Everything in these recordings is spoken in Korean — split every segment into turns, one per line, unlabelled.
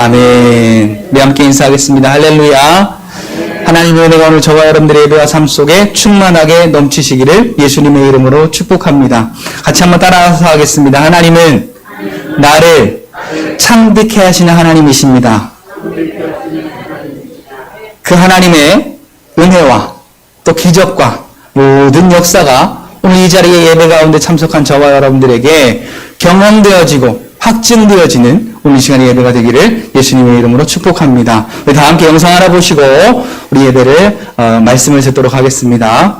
아멘. 우리 함께 인사하겠습니다. 할렐루야. 하나님의 은혜가 오늘 저와 여러분들의 예배와 삶 속에 충만하게 넘치시기를 예수님의 이름으로 축복합니다. 같이 한번 따라서 하겠습니다. 하나님은 나를 창득케 하시는 하나님이십니다. 그 하나님의 은혜와 또 기적과 모든 역사가 오늘 이 자리에 예배 가운데 참석한 저와 여러분들에게 경험되어지고 확증되어지는 오늘 이 시간의 예배가 되기를 예수님의 이름으로 축복합니다. 우리 다 함께 영상 하나 보시고 우리 예배를 말씀을 듣도록 하겠습니다.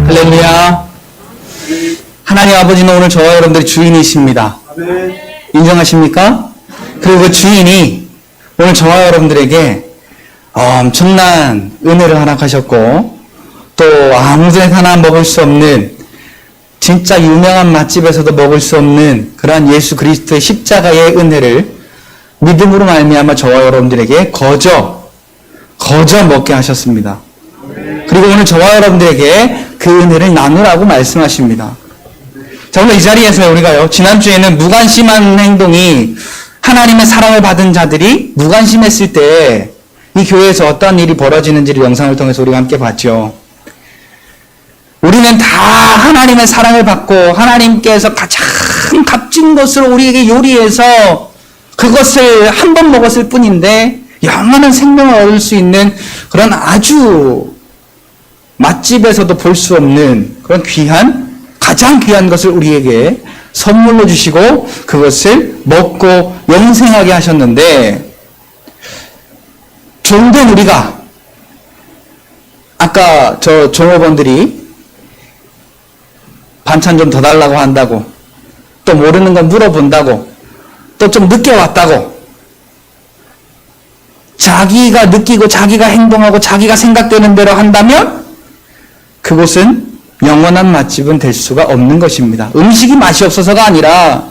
할렐루야. 하나님 아버지는 오늘 저와 여러분들의 주인이십니다. 인정하십니까? 그리고 그 주인이 오늘 저와 여러분들에게 엄청난 은혜를 허락하셨고 또 아무데나 먹을 수 없는 진짜 유명한 맛집에서도 먹을 수 없는 그러한 예수 그리스도의 십자가의 은혜를 믿음으로 말미암아 저와 여러분들에게 거저 먹게 하셨습니다. 그리고 오늘 저와 여러분들에게 그 은혜를 나누라고 말씀하십니다. 자, 오늘 이 자리에서 우리가요, 지난주에는 무관심한 행동이 하나님의 사랑을 받은 자들이 무관심했을 때 이 교회에서 어떠한 일이 벌어지는지를 영상을 통해서 우리가 함께 봤죠. 우리는 다 하나님의 사랑을 받고 하나님께서 가장 값진 것을 우리에게 요리해서 그것을 한 번 먹었을 뿐인데 영원한 생명을 얻을 수 있는 그런 아주 맛집에서도 볼 수 없는 그런 가장 귀한 것을 우리에게 선물로 주시고 그것을 먹고 영생하게 하셨는데 종된 우리가 아까 저 종업원들이 반찬 좀 더 달라고 한다고 또 모르는 건 물어본다고 또 좀 늦게 왔다고 자기가 느끼고 자기가 행동하고 자기가 생각되는 대로 한다면 그곳은 영원한 맛집은 될 수가 없는 것입니다. 음식이 맛이 없어서가 아니라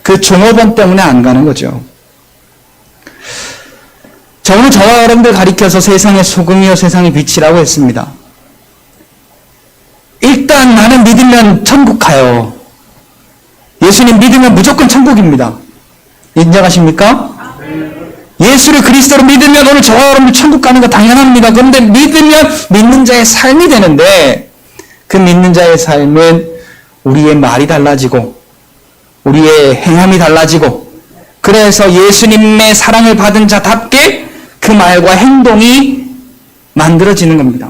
그 종업원 때문에 안 가는 거죠. 자, 오늘 저와 여러분들 가리켜서 세상의 소금이요 세상의 빛이라고 했습니다. 일단 나는 믿으면 천국 가요. 예수님 믿으면 무조건 천국입니다. 인정하십니까? 예수를 그리스도로 믿으면 오늘 저와 여러분들 천국 가는 거 당연합니다. 그런데 믿으면 믿는 자의 삶이 되는데 그 믿는 자의 삶은 우리의 말이 달라지고 우리의 행함이 달라지고 그래서 예수님의 사랑을 받은 자답게 그 말과 행동이 만들어지는 겁니다.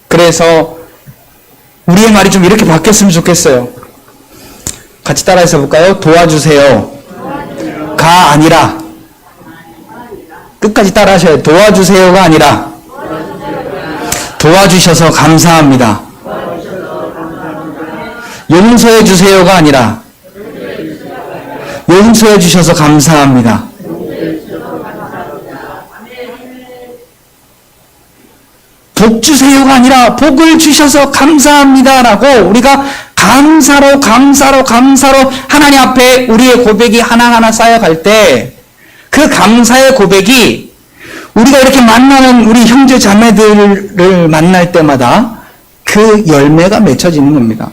그래서 우리의 말이 좀 이렇게 바뀌었으면 좋겠어요. 같이 따라해서 볼까요? 도와주세요. 가 아니라, 끝까지 따라하셔야 돼요. 도와주세요가 아니라 도와주셔서 감사합니다. 용서해 주세요가 아니라 용서해 주셔서 감사합니다. 복 주세요가 아니라 복을 주셔서 감사합니다라고 우리가 감사로 하나님 앞에 우리의 고백이 하나하나 쌓여갈 때 그 감사의 고백이 우리가 이렇게 만나는 우리 형제 자매들을 만날 때마다 그 열매가 맺혀지는 겁니다.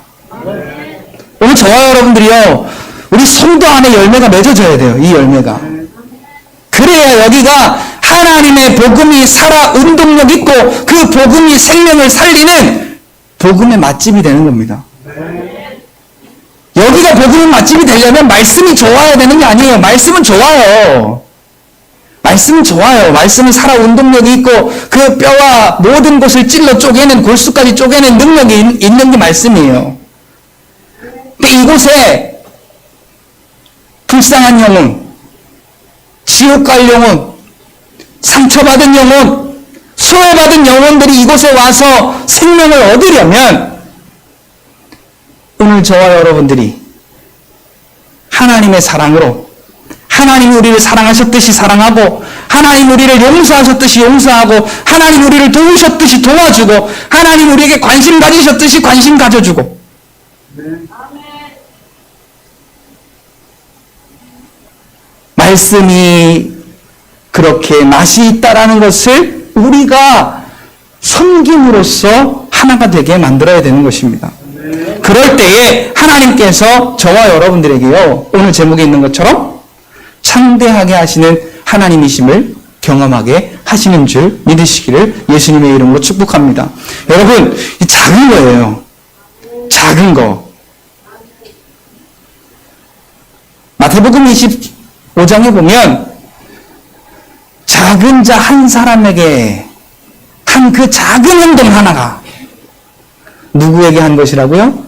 오늘 저와 여러분들이요, 우리 성도 안에 열매가 맺어져야 돼요. 이 열매가. 그래야 여기가 하나님의 복음이 살아 운동력 있고 그 복음이 생명을 살리는 복음의 맛집이 되는 겁니다. 여기가 복음의 맛집이 되려면 말씀이 좋아야 되는 게 아니에요. 말씀은 좋아요. 말씀은 좋아요. 말씀은 살아 운동력이 있고 그 뼈와 모든 곳을 찔러 쪼개는 골수까지 쪼개는 능력이 있는 게 말씀이에요. 근데 이곳에 불쌍한 영혼, 지옥 갈 영혼, 상처받은 영혼, 소외받은 영혼들이 이곳에 와서 생명을 얻으려면 오늘 저와 여러분들이 하나님의 사랑으로 하나님 우리를 사랑하셨듯이 사랑하고 하나님 우리를 용서하셨듯이 용서하고 하나님 우리를 도우셨듯이 도와주고 하나님 우리에게 관심 가지셨듯이 관심 가져주고 말씀이 그렇게 맛이 있다라는 것을 우리가 섬김으로써 하나가 되게 만들어야 되는 것입니다. 그럴 때에 하나님께서 저와 여러분들에게요, 오늘 제목에 있는 것처럼 창대하게 하시는 하나님이심을 경험하게 하시는 줄 믿으시기를 예수님의 이름으로 축복합니다. 여러분, 이 작은 거예요. 작은 거. 마태복음 25장에 보면 작은 자 한 사람에게 한 그 작은 행동 하나가 누구에게 한 것이라고요?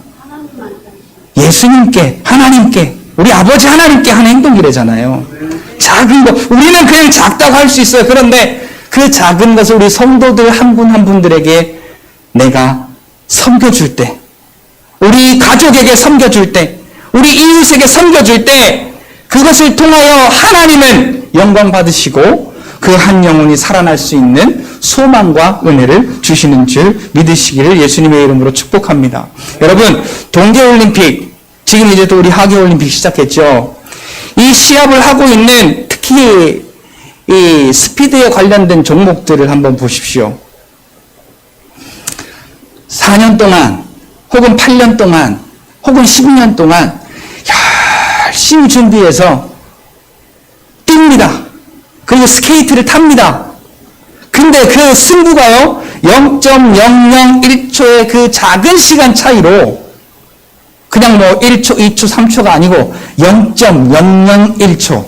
예수님께, 하나님께, 우리 아버지 하나님께 한 행동이래잖아요. 작은 것, 우리는 그냥 작다고 할 수 있어요. 그런데 그 작은 것을 우리 성도들 한 분 한 분들에게 내가 섬겨줄 때, 우리 가족에게 섬겨줄 때, 우리 이웃에게 섬겨줄 때 그것을 통하여 하나님은 영광 받으시고 그 한 영혼이 살아날 수 있는 소망과 은혜를 주시는 줄 믿으시기를 예수님의 이름으로 축복합니다. 여러분, 동계올림픽, 지금 이제 또 우리 하계올림픽 시작했죠. 이 시합을 하고 있는 특히 이 스피드에 관련된 종목들을 한번 보십시오. 4년 동안 혹은 8년 동안 혹은 12년 동안 열심히 준비해서 뜁니다. 그리고 스케이트를 탑니다. 근데 그 승부가요, 0.001초의 그 작은 시간 차이로 그냥 뭐 1초, 2초, 3초가 아니고 0.001초.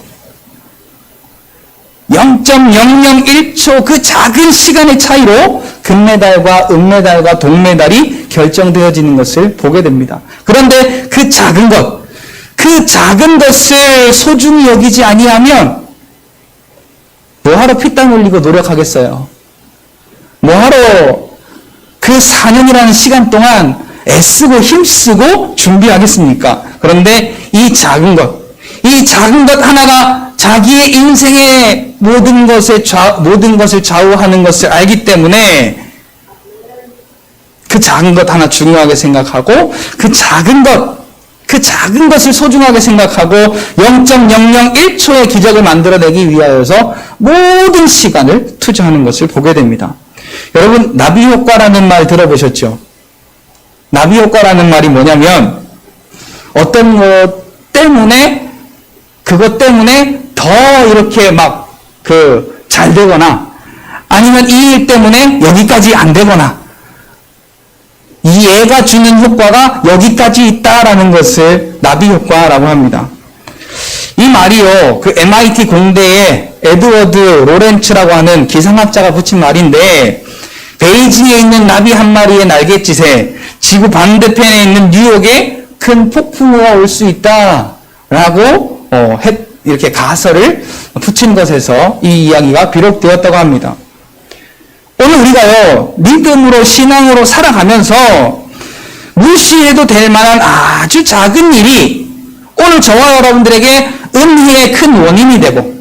0.001초 그 작은 시간의 차이로 금메달과 은메달과 동메달이 결정되어지는 것을 보게 됩니다. 그런데 그 작은 것, 그 작은 것을 소중히 여기지 아니하면 뭐하러 피땀 흘리고 노력하겠어요? 뭐하러 그 4년이라는 시간 동안 애쓰고 힘쓰고 준비하겠습니까? 그런데 이 작은 것 하나가 자기의 인생의 모든 것을 좌우하는 것을 알기 때문에 그 작은 것 하나 중요하게 생각하고 그 작은 것을 소중하게 생각하고 0.001초의 기적을 만들어내기 위하여서 모든 시간을 투자하는 것을 보게 됩니다. 여러분, 나비효과라는 말 들어보셨죠? 나비효과라는 말이 뭐냐면 어떤 그것 때문에 더 이렇게 막 잘 되거나 아니면 이 일 때문에 여기까지 안 되거나 이 애가 주는 효과가 여기까지 있다라는 것을 나비효과라고 합니다. 이 말이요, 그 MIT 공대의 에드워드 로렌츠라고 하는 기상학자가 붙인 말인데, 베이징에 있는 나비 한 마리의 날갯짓에 지구 반대편에 있는 뉴욕에 큰 폭풍우가 올 수 있다라고 이렇게 가설을 붙인 것에서 이 이야기가 비록되었다고 합니다. 오늘 우리가요, 믿음으로 신앙으로 살아가면서 무시해도 될 만한 아주 작은 일이 오늘 저와 여러분들에게 은혜의 큰 원인이 되고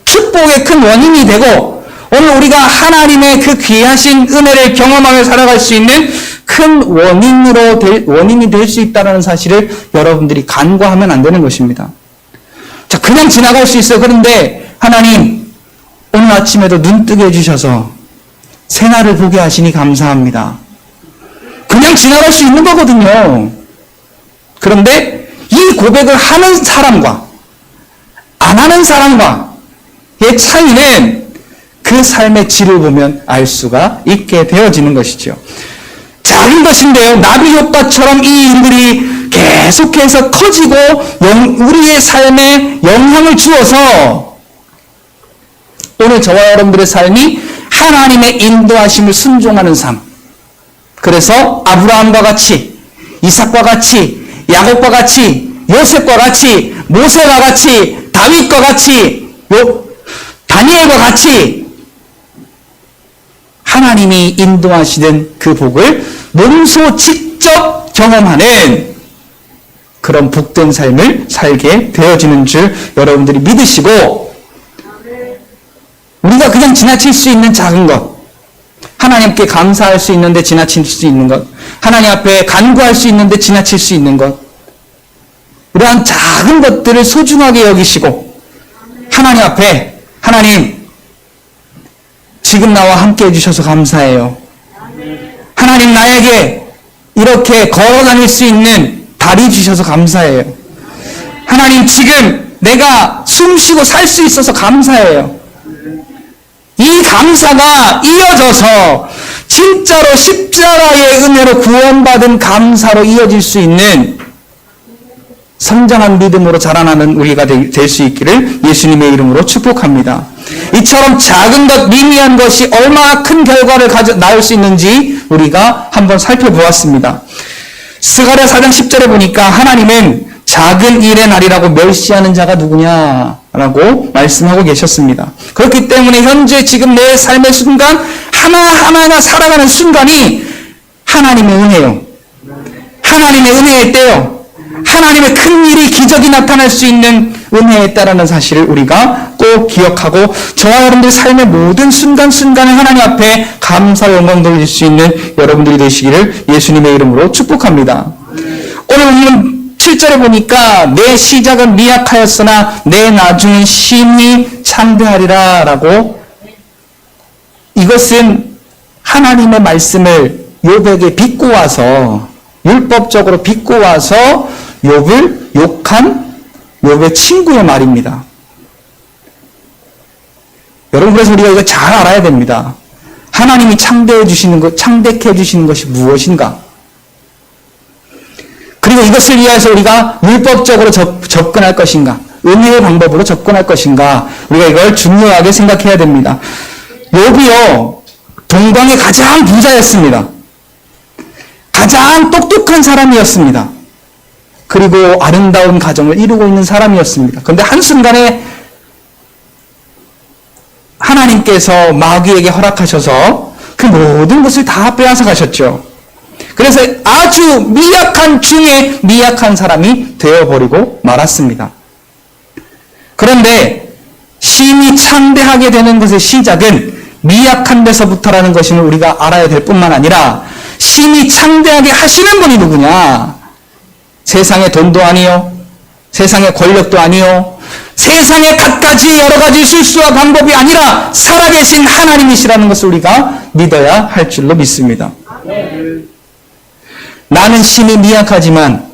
축복의 큰 원인이 되고 오늘 우리가 하나님의 그 귀하신 은혜를 경험하며 살아갈 수 있는 큰 원인이 될 수 있다는 사실을 여러분들이 간과하면 안 되는 것입니다. 자, 그냥 지나갈 수 있어요. 그런데 하나님, 오늘 아침에도 눈 뜨게 해주셔서 새날을 보게 하시니 감사합니다. 그냥 지나갈 수 있는 거거든요. 그런데 이 고백을 하는 사람과 안 하는 사람과의 차이는 그 삶의 질을 보면 알 수가 있게 되어지는 것이죠. 작은 것인데요, 나비 효과처럼 이 일들이 계속해서 커지고 우리의 삶에 영향을 주어서 오늘 저와 여러분들의 삶이 하나님의 인도하심을 순종하는 삶. 그래서 아브라함과 같이, 이삭과 같이, 야곱과 같이, 요셉과 같이, 모세와 같이, 다윗과 같이, 다니엘과 같이 하나님이 인도하시는 그 복을 몸소 직접 경험하는 그런 복된 삶을 살게 되어지는 줄 여러분들이 믿으시고, 우리가 그냥 지나칠 수 있는 작은 것, 하나님께 감사할 수 있는데 지나칠 수 있는 것, 하나님 앞에 간구할 수 있는데 지나칠 수 있는 것, 이러한 작은 것들을 소중하게 여기시고 하나님 앞에, 하나님 지금 나와 함께 해주셔서 감사해요. 하나님, 나에게 이렇게 걸어 다닐 수 있는 다리 주셔서 감사해요. 하나님, 지금 내가 숨 쉬고 살 수 있어서 감사해요. 이 감사가 이어져서 진짜로 십자가의 은혜로 구원받은 감사로 이어질 수 있는 성장한 믿음으로 자라나는 우리가 될 수 있기를 예수님의 이름으로 축복합니다. 이처럼 작은 것, 미미한 것이 얼마나 큰 결과를 낳을 수 있는지 우리가 한번 살펴보았습니다. 스가랴 4장 10절에 보니까 하나님은 작은 일의 날이라고 멸시하는 자가 누구냐라고 말씀하고 계셨습니다. 그렇기 때문에 현재 지금 내 삶의 순간 하나하나 살아가는 순간이 하나님의 은혜요. 하나님의 은혜의 때요. 하나님의 큰 일이, 기적이 나타날 수 있는 은혜에 따라는 사실을 우리가 꼭 기억하고 저와 여러분들의 삶의 모든 순간순간에 하나님 앞에 감사 영광 돌릴 수 있는 여러분들이 되시기를 예수님의 이름으로 축복합니다. 오늘 본문 7절에 보니까 내 시작은 미약하였으나 내 나중은 심히 창대하리라 라고, 이것은 하나님의 말씀을 욥에게 빚고와서, 율법적으로 빚고와서 욥을 욕한 욥의 친구의 말입니다. 여러분, 그래서 우리가 이거 잘 알아야 됩니다. 하나님이 창대해 주시는 것, 창대케 해주시는 것이 무엇인가? 그리고 이것을 위해서 우리가 율법적으로 접근할 것인가? 은혜의 방법으로 접근할 것인가? 우리가 이걸 중요하게 생각해야 됩니다. 욥이요, 동방의 가장 부자였습니다. 가장 똑똑한 사람이었습니다. 그리고 아름다운 가정을 이루고 있는 사람이었습니다. 그런데 한순간에 하나님께서 마귀에게 허락하셔서 그 모든 것을 다 빼앗아 가셨죠. 그래서 아주 미약한 중에 미약한 사람이 되어버리고 말았습니다. 그런데 심히 창대하게 되는 것의 시작은 미약한 데서부터라는 것을 우리가 알아야 될 뿐만 아니라, 심히 창대하게 하시는 분이 누구냐? 세상의 돈도 아니요, 세상의 권력도 아니요, 세상의 갖가지 여러 가지 술수와 방법이 아니라 살아계신 하나님이시라는 것을 우리가 믿어야 할 줄로 믿습니다. 나는 심히 미약하지만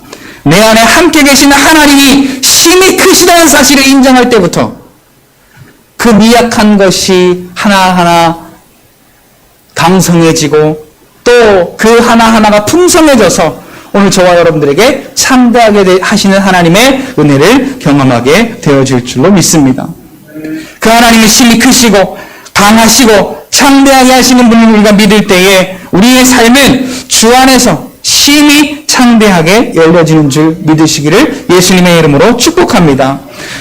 내 안에 함께 계신 하나님이 심히 크시다는 사실을 인정할 때부터 그 미약한 것이 하나하나 강성해지고 또 그 하나하나가 풍성해져서 오늘 저와 여러분들에게 참되하게 하시는 하나님의 은혜를 경험하게 되어질 줄로 믿습니다. 그 하나님의 힘이 크시고 강하시고 창대하게 하시는 분을 우리가 믿을 때에 우리의 삶은 주 안에서 심히 창대하게 열려지는 줄 믿으시기를 예수님의 이름으로 축복합니다.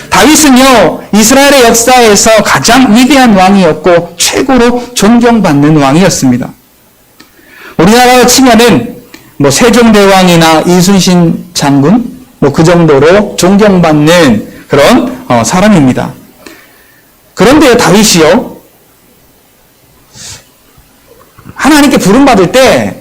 다윗은요, 이스라엘의 역사에서 가장 위대한 왕이었고 최고로 존경받는 왕이었습니다. 우리나라로 치면은 세종대왕이나 이순신 장군 그 정도로 존경받는 그런 사람입니다. 그런데 다윗이요, 하나님께 부름받을 때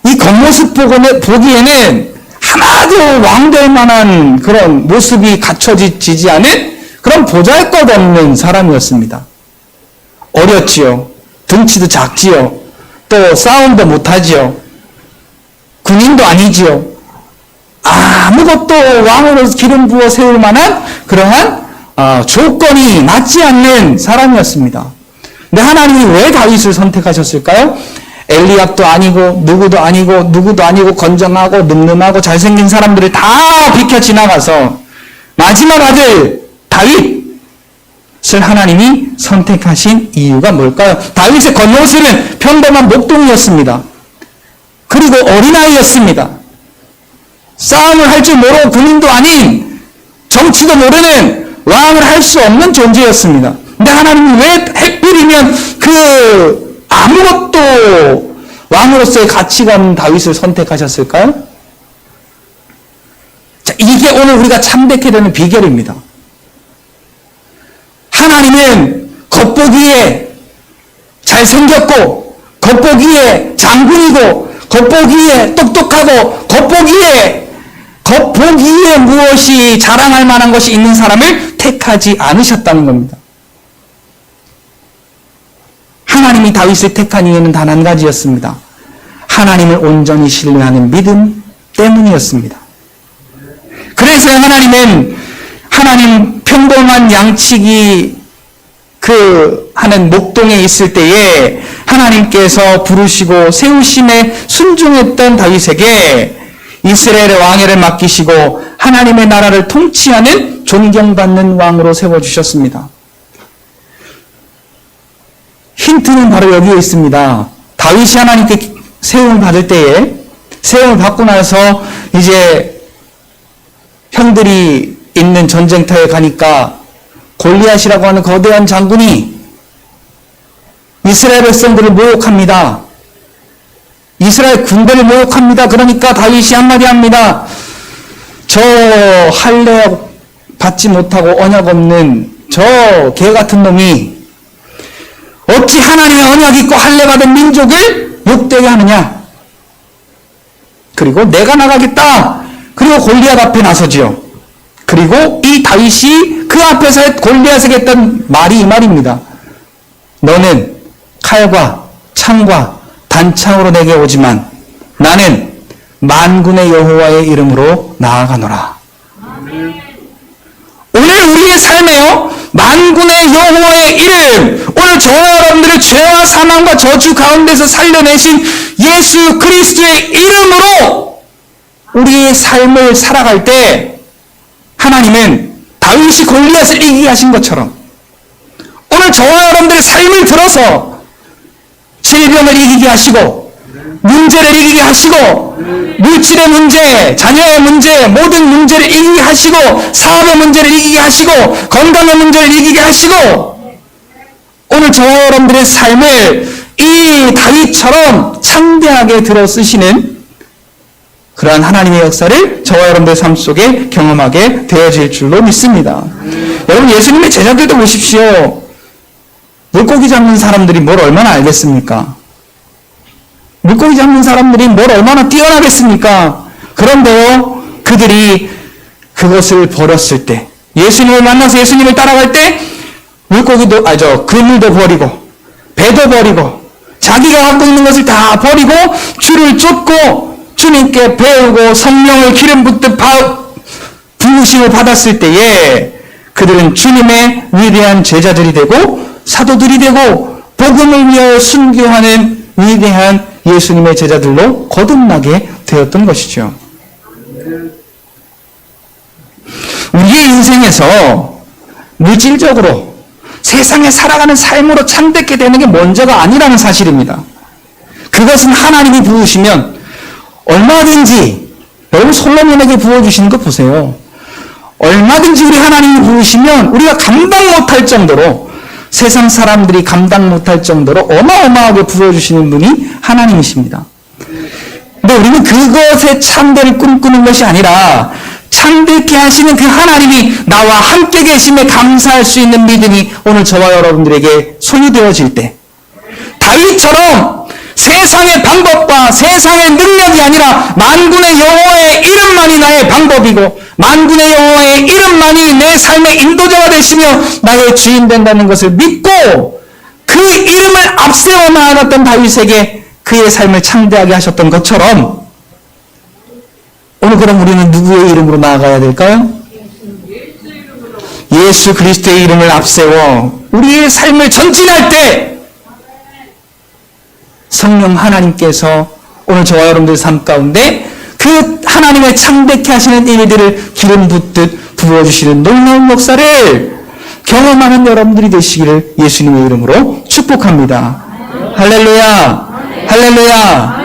이 겉모습 보기에는 하나도 왕 될 만한 그런 모습이 갖춰지지 않은 그런 보잘것없는 사람이었습니다. 어렸지요. 등치도 작지요. 또 싸움도 못하지요. 군인도 아니지요. 아무것도 왕으로 기름 부어 세울 만한 그러한 조건이 맞지 않는 사람이었습니다. 근데 하나님이 왜 다윗을 선택하셨을까요? 엘리압도 아니고 누구도 아니고 건장하고 늠름하고 잘생긴 사람들을 다 비켜 지나가서 마지막 아들 다윗을 하나님이 선택하신 이유가 뭘까요? 다윗의 겉모습은 평범한 목동이었습니다. 그리고 어린아이였습니다. 싸움을 할 줄 모르고 군인도 아닌 정치도 모르는 왕을 할 수 없는 존재였습니다. 근데 하나님이 왜 하필이면 아무것도 왕으로서의 가치가 없는 다윗을 선택하셨을까요? 자, 이게 오늘 우리가 참되게 되는 비결입니다. 하나님은 겉보기에 잘생겼고, 겉보기에 장군이고, 겉보기에 똑똑하고, 겉보기에 무엇이 자랑할 만한 것이 있는 사람을 택하지 않으셨다는 겁니다. 하나님이 다윗을 택한 이유는 단 한 가지였습니다. 하나님을 온전히 신뢰하는 믿음 때문이었습니다. 그래서 하나님 평범한 양치기 하는 목동에 있을 때에 하나님께서 부르시고 세우심에 순종했던 다윗에게 이스라엘의 왕위를 맡기시고 하나님의 나라를 통치하는 존경받는 왕으로 세워주셨습니다. 힌트는 바로 여기에 있습니다. 다윗이 하나님께 세움을 받을 때에, 세움을 받고 나서 이제 형들이 있는 전쟁터에 가니까 골리앗이라고 하는 거대한 장군이 이스라엘 백성들을 모욕합니다. 이스라엘 군대를 모욕합니다. 그러니까 다윗이 한마디 합니다. 저 할례 받지 못하고 언약 없는 저 개 같은 놈이 어찌 하나님의 언약 있고 할례 받은 민족을 욕되게 하느냐. 그리고 내가 나가겠다. 그리고 골리앗 앞에 나서지요. 그리고 이 다윗이 그 앞에서 골리앗에게 했던 말이 이 말입니다. 너는 칼과 창과 단창으로 내게 오지만 나는 만군의 여호와의 이름으로 나아가노라. 오늘 우리의 삶에요, 만군의 여호와의 이름, 오늘 저와 여러분들의 죄와 사망과 저주 가운데서 살려내신 예수 그리스도의 이름으로 우리의 삶을 살아갈 때 하나님은 다윗이 골리앗을 이기게 하신 것처럼 오늘 저와 여러분들의 삶을 들어서 질병을 이기게 하시고 문제를 이기게 하시고 물질의 문제, 자녀의 문제, 모든 문제를 이기게 하시고 사업의 문제를 이기게 하시고 건강의 문제를 이기게 하시고 오늘 저와 여러분들의 삶을 이 다윗처럼 창대하게 들어 쓰시는 그러한 하나님의 역사를 저와 여러분들의 삶 속에 경험하게 되어질 줄로 믿습니다. 여러분, 예수님의 제자들도 보십시오. 물고기 잡는 사람들이 뭘 얼마나 알겠습니까? 물고기 잡는 사람들이 뭘 얼마나 뛰어나겠습니까? 그런데요, 그들이 그것을 버렸을 때, 예수님을 만나서 예수님을 따라갈 때, 그물도 버리고, 배도 버리고, 자기가 갖고 있는 것을 다 버리고, 주를 쫓고, 주님께 배우고, 성령을 기름 붓듯 부으심을 받았을 때에, 그들은 주님의 위대한 제자들이 되고, 사도들이 되고, 복음을 위하여 순교하는 위대한 예수님의 제자들로 거듭나게 되었던 것이죠. 우리의 인생에서 물질적으로 세상에 살아가는 삶으로 창대케 되는 게 먼저가 아니라는 사실입니다. 그것은 하나님이 부으시면 얼마든지, 여러분 솔로몬에게 부어주시는 거 보세요. 얼마든지 우리 하나님이 부으시면 우리가 감당 못할 정도로, 세상 사람들이 감당 못할 정도로 어마어마하게 부어주시는 분이 하나님이십니다. 근데 우리는 그것에 참되를 꿈꾸는 것이 아니라 참되게 하시는 그 하나님이 나와 함께 계심에 감사할 수 있는 믿음이 오늘 저와 여러분들에게 소유되어질 때, 다윗처럼 세상의 방법과 세상의 능력이 아니라 만군의 여호와의 이름만이 나의 방법이고 만군의 여호와의 이름만이 내 삶의 인도자가 되시며 나의 주인 된다는 것을 믿고 그 이름을 앞세워 나아갔던 다윗에게 그의 삶을 창대하게 하셨던 것처럼, 오늘 그럼 우리는 누구의 이름으로 나아가야 될까요? 예수 그리스도의 이름을 앞세워 우리의 삶을 전진할 때 성령 하나님께서 오늘 저와 여러분들 삶 가운데 그 하나님의 창대케 하시는 일들을 기름 붓듯 부어주시는 놀라운 역사를 경험하는 여러분들이 되시기를 예수님의 이름으로 축복합니다. 할렐루야! 할렐루야!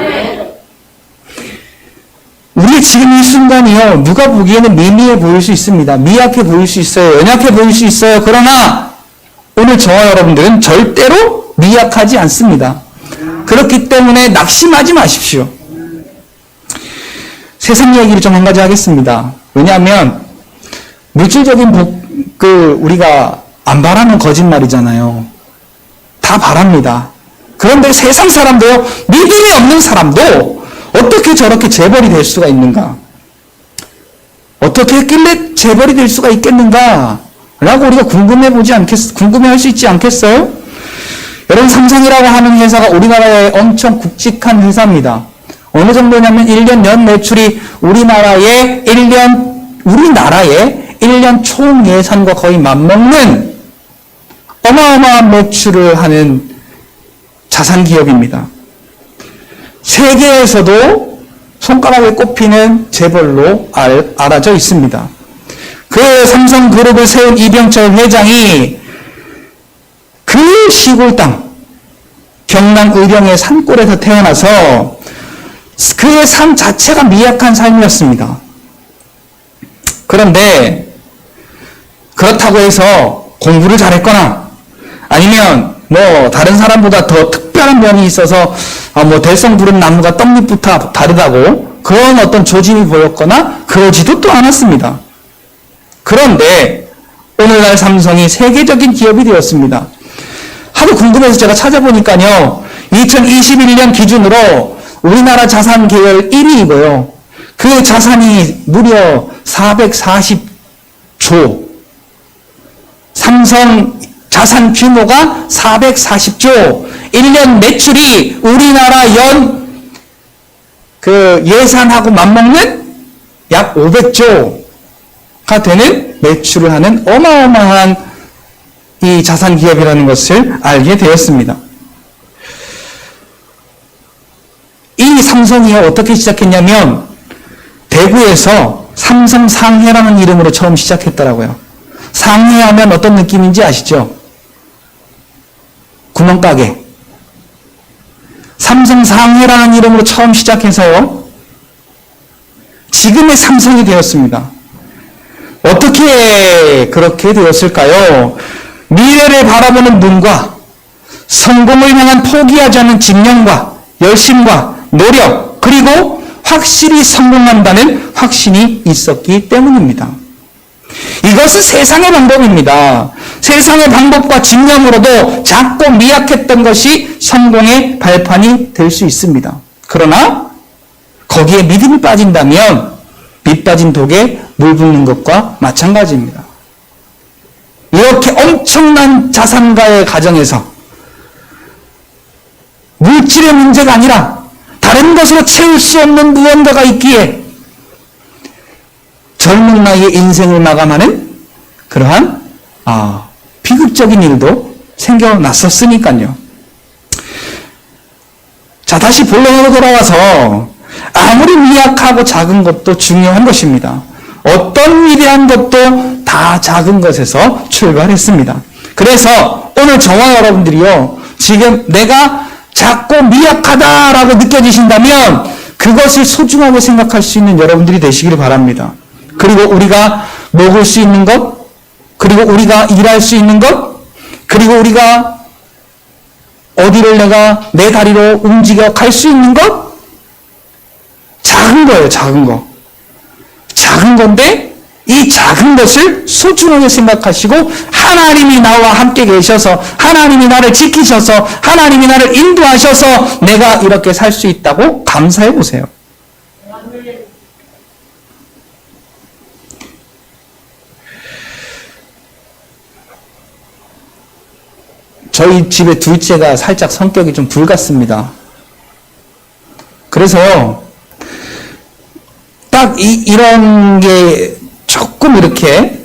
우리 지금 이 순간이요, 누가 보기에는 미미해 보일 수 있습니다. 미약해 보일 수 있어요. 연약해 보일 수 있어요. 그러나 오늘 저와 여러분들은 절대로 미약하지 않습니다. 그렇기 때문에 낙심하지 마십시오. 세상 얘기를 좀 한 가지 하겠습니다. 왜냐하면 물질적인 우리가 안 바라는 거짓말이잖아요. 다 바랍니다. 그런데 세상 사람도요, 믿음이 없는 사람도 어떻게 저렇게 재벌이 될 수가 있는가? 어떻게 했길래 재벌이 될 수가 있겠는가? 라고 우리가 궁금해할 수 있지 않겠어요? 여러분, 삼성이라고 하는 회사가 우리나라의 엄청 굵직한 회사입니다. 어느 정도냐면 1년 연 매출이 우리나라의 1년 총 예산과 거의 맞먹는 어마어마한 매출을 하는 자산 기업입니다. 세계에서도 손가락에 꼽히는 재벌로 알아져 있습니다. 그 삼성그룹을 세운 이병철 회장이 그 시골 땅, 경남 의령의 산골에서 태어나서 그의 삶 자체가 미약한 삶이었습니다. 그런데 그렇다고 해서 공부를 잘했거나 아니면 다른 사람보다 더 특별한 면이 있어서 대성 부른 나무가 떡잎부터 다르다고 그런 어떤 조짐이 보였거나 그러지도 또 않았습니다. 그런데 오늘날 삼성이 세계적인 기업이 되었습니다. 하도 궁금해서 제가 찾아보니까요, 2021년 기준으로 우리나라 자산 계열 1위이고요. 그 자산이 무려 440조. 삼성 자산 규모가 440조. 1년 매출이 우리나라 예산하고 맞먹는 약 500조가 되는 매출을 하는 어마어마한 이 자산 기업이라는 것을 알게 되었습니다. 이 삼성이 어떻게 시작했냐면 대구에서 삼성 상해라는 이름으로 처음 시작했더라고요. 상해하면 어떤 느낌인지 아시죠? 구멍가게. 삼성 상해라는 이름으로 처음 시작해서요, 지금의 삼성이 되었습니다. 어떻게 그렇게 되었을까요? 미래를 바라보는 눈과 성공을 향한 포기하지 않는 집념과 열심과 노력, 그리고 확실히 성공한다는 확신이 있었기 때문입니다. 이것은 세상의 방법입니다. 세상의 방법과 집념으로도 작고 미약했던 것이 성공의 발판이 될 수 있습니다. 그러나 거기에 믿음이 빠진다면 밑 빠진 독에 물 붓는 것과 마찬가지입니다. 이렇게 엄청난 자산가의 가정에서 물질의 문제가 아니라 다른 것으로 채울 수 없는 무언가가 있기에 젊은 나이에 인생을 마감하는 그러한 비극적인 일도 생겨났었으니까요. 자, 다시 본론으로 돌아와서 아무리 미약하고 작은 것도 중요한 것입니다. 어떤 위대한 것도 다 작은 것에서 출발했습니다. 그래서 오늘 저와 여러분들이요, 지금 내가 작고 미약하다라고 느껴지신다면 그것을 소중하게 생각할 수 있는 여러분들이 되시기를 바랍니다. 그리고 우리가 먹을 수 있는 것, 그리고 우리가 일할 수 있는 것, 그리고 우리가 어디를 내가 내 다리로 움직여 갈 수 있는 것, 작은 거예요, 작은 거. 작은 건데 이 작은 것을 소중하게 생각하시고 하나님이 나와 함께 계셔서 하나님이 나를 지키셔서 하나님이 나를 인도하셔서 내가 이렇게 살 수 있다고 감사해 보세요. 저희 집의 둘째가 살짝 성격이 좀 불같습니다. 그래서 딱 이런 게 조금 이렇게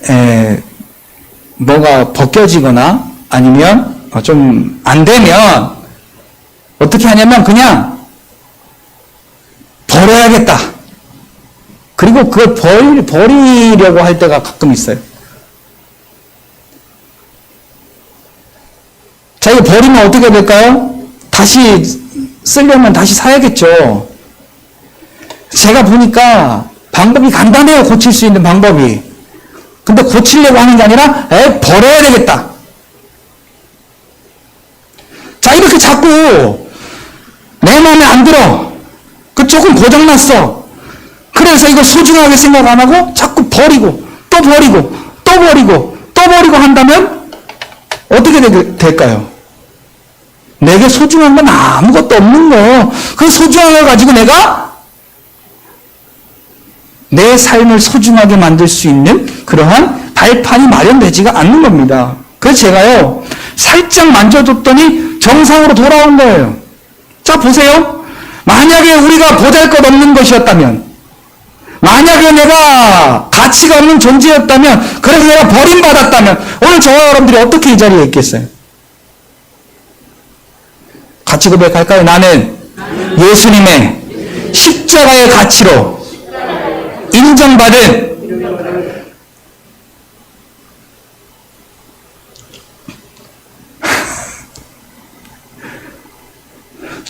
뭐가 벗겨지거나 아니면 좀 안 되면 어떻게 하냐면 그냥 버려야겠다. 그리고 그걸 버리려고 할 때가 가끔 있어요. 자, 이거 버리면 어떻게 될까요? 다시 쓰려면 다시 사야겠죠. 제가 보니까 방법이 간단해요. 고칠 수 있는 방법이. 근데 고치려고 하는 게 아니라 버려야 되겠다. 자, 이렇게 자꾸 내 마음에 안 들어. 그 조금 고장났어. 그래서 이거 소중하게 생각 안 하고 자꾸 버리고 또 버리고 또 버리고 또 버리고 한다면 어떻게 될까요? 내게 소중한 건 아무것도 없는 거예요. 그 소중한 걸 가지고 내가 내 삶을 소중하게 만들 수 있는 그러한 발판이 마련되지가 않는 겁니다. 그래서 제가요, 살짝 만져줬더니 정상으로 돌아온 거예요. 자, 보세요. 만약에 우리가 보잘것없는 것이었다면, 만약에 내가 가치가 없는 존재였다면, 그래서 내가 버림받았다면, 오늘 저와 여러분들이 어떻게 이 자리에 있겠어요? 같이 고백할까요? 나는 예수님의 십자가의 가치로 인정받은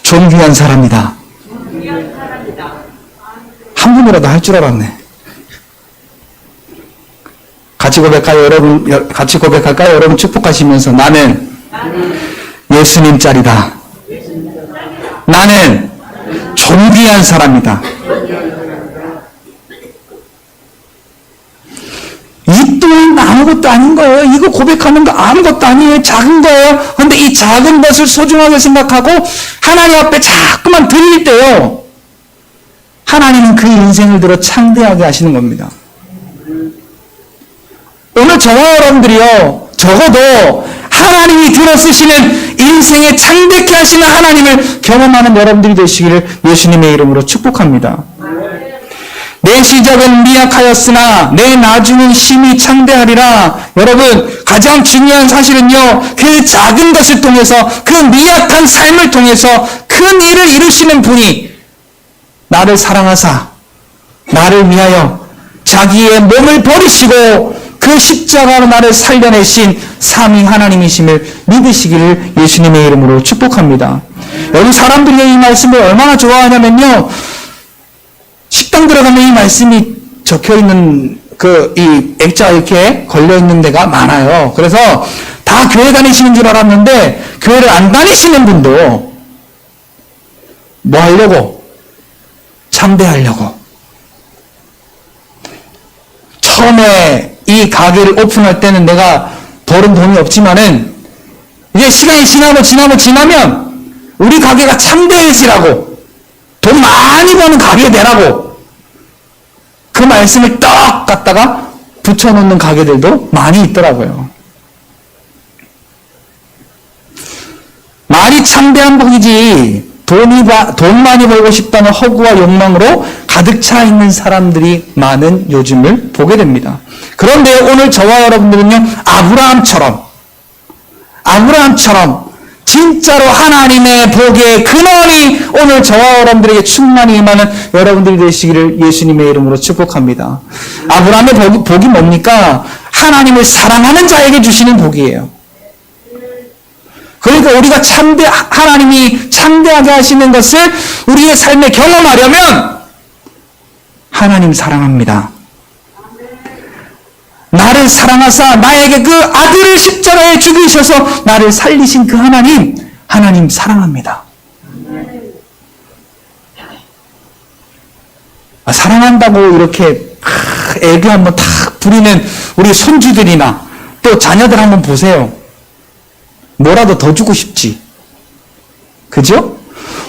존귀한 사람이다. 한 분이라도 할 줄 알았네. 같이 고백할까요? 여러분 축복하시면서 나는 예수님 짤이다. 나는 존귀한 사람이다. 이 또한 아무것도 아닌 거예요. 이거 고백하는 거 아무것도 아니에요. 작은 거예요. 그런데 이 작은 것을 소중하게 생각하고 하나님 앞에 자꾸만 드릴 때요, 하나님은 그 인생을 들어 창대하게 하시는 겁니다. 오늘 저와 여러분들이요, 적어도 하나님이 들어 쓰시는 인생에 창대케 하시는 하나님을 경험하는 여러분들이 되시기를 예수님의 이름으로 축복합니다. 내 시작은 미약하였으나 내 나중은 심히 창대하리라. 여러분, 가장 중요한 사실은요, 그 작은 것을 통해서, 그 미약한 삶을 통해서 큰 일을 이루시는 분이 나를 사랑하사 나를 위하여 자기의 몸을 버리시고 그 십자가로 나를 살려내신 삼위 하나님이심을 믿으시기를 예수님의 이름으로 축복합니다. 여러분, 사람들이 이 말씀을 얼마나 좋아하냐면요, 식당 들어가면 이 말씀이 적혀있는 이 액자가 이렇게 걸려있는 데가 많아요. 그래서 다 교회 다니시는 줄 알았는데 교회를 안 다니시는 분도 뭐 하려고? 참배하려고. 처음에 이 가게를 오픈할 때는 내가 벌은 돈이 없지만은 이제 시간이 지나면 우리 가게가 참대해지라고, 돈 많이 버는 가게 되라고 그 말씀을 떡 갖다가 붙여놓는 가게들도 많이 있더라고요. 말이 참대한 복이지 돈 많이 벌고 싶다는 허구와 욕망으로 가득 차 있는 사람들이 많은 요즘을 보게 됩니다. 그런데 오늘 저와 여러분들은요, 아브라함처럼 진짜로 하나님의 복의 근원이 오늘 저와 여러분들에게 충만히 임하는 여러분들이 되시기를 예수님의 이름으로 축복합니다. 아브라함의 복이 뭡니까? 하나님을 사랑하는 자에게 주시는 복이에요. 그러니까 우리가 하나님이 참되하게 하시는 것을 우리의 삶에 경험하려면 하나님 사랑합니다. 나를 사랑하사 나에게 그 아들을 십자가에 죽이셔서 나를 살리신 그 하나님 사랑합니다. 사랑한다고 이렇게 애교 한번 탁 부리는 우리 손주들이나 또 자녀들 한번 보세요. 뭐라도 더 주고 싶지. 그죠?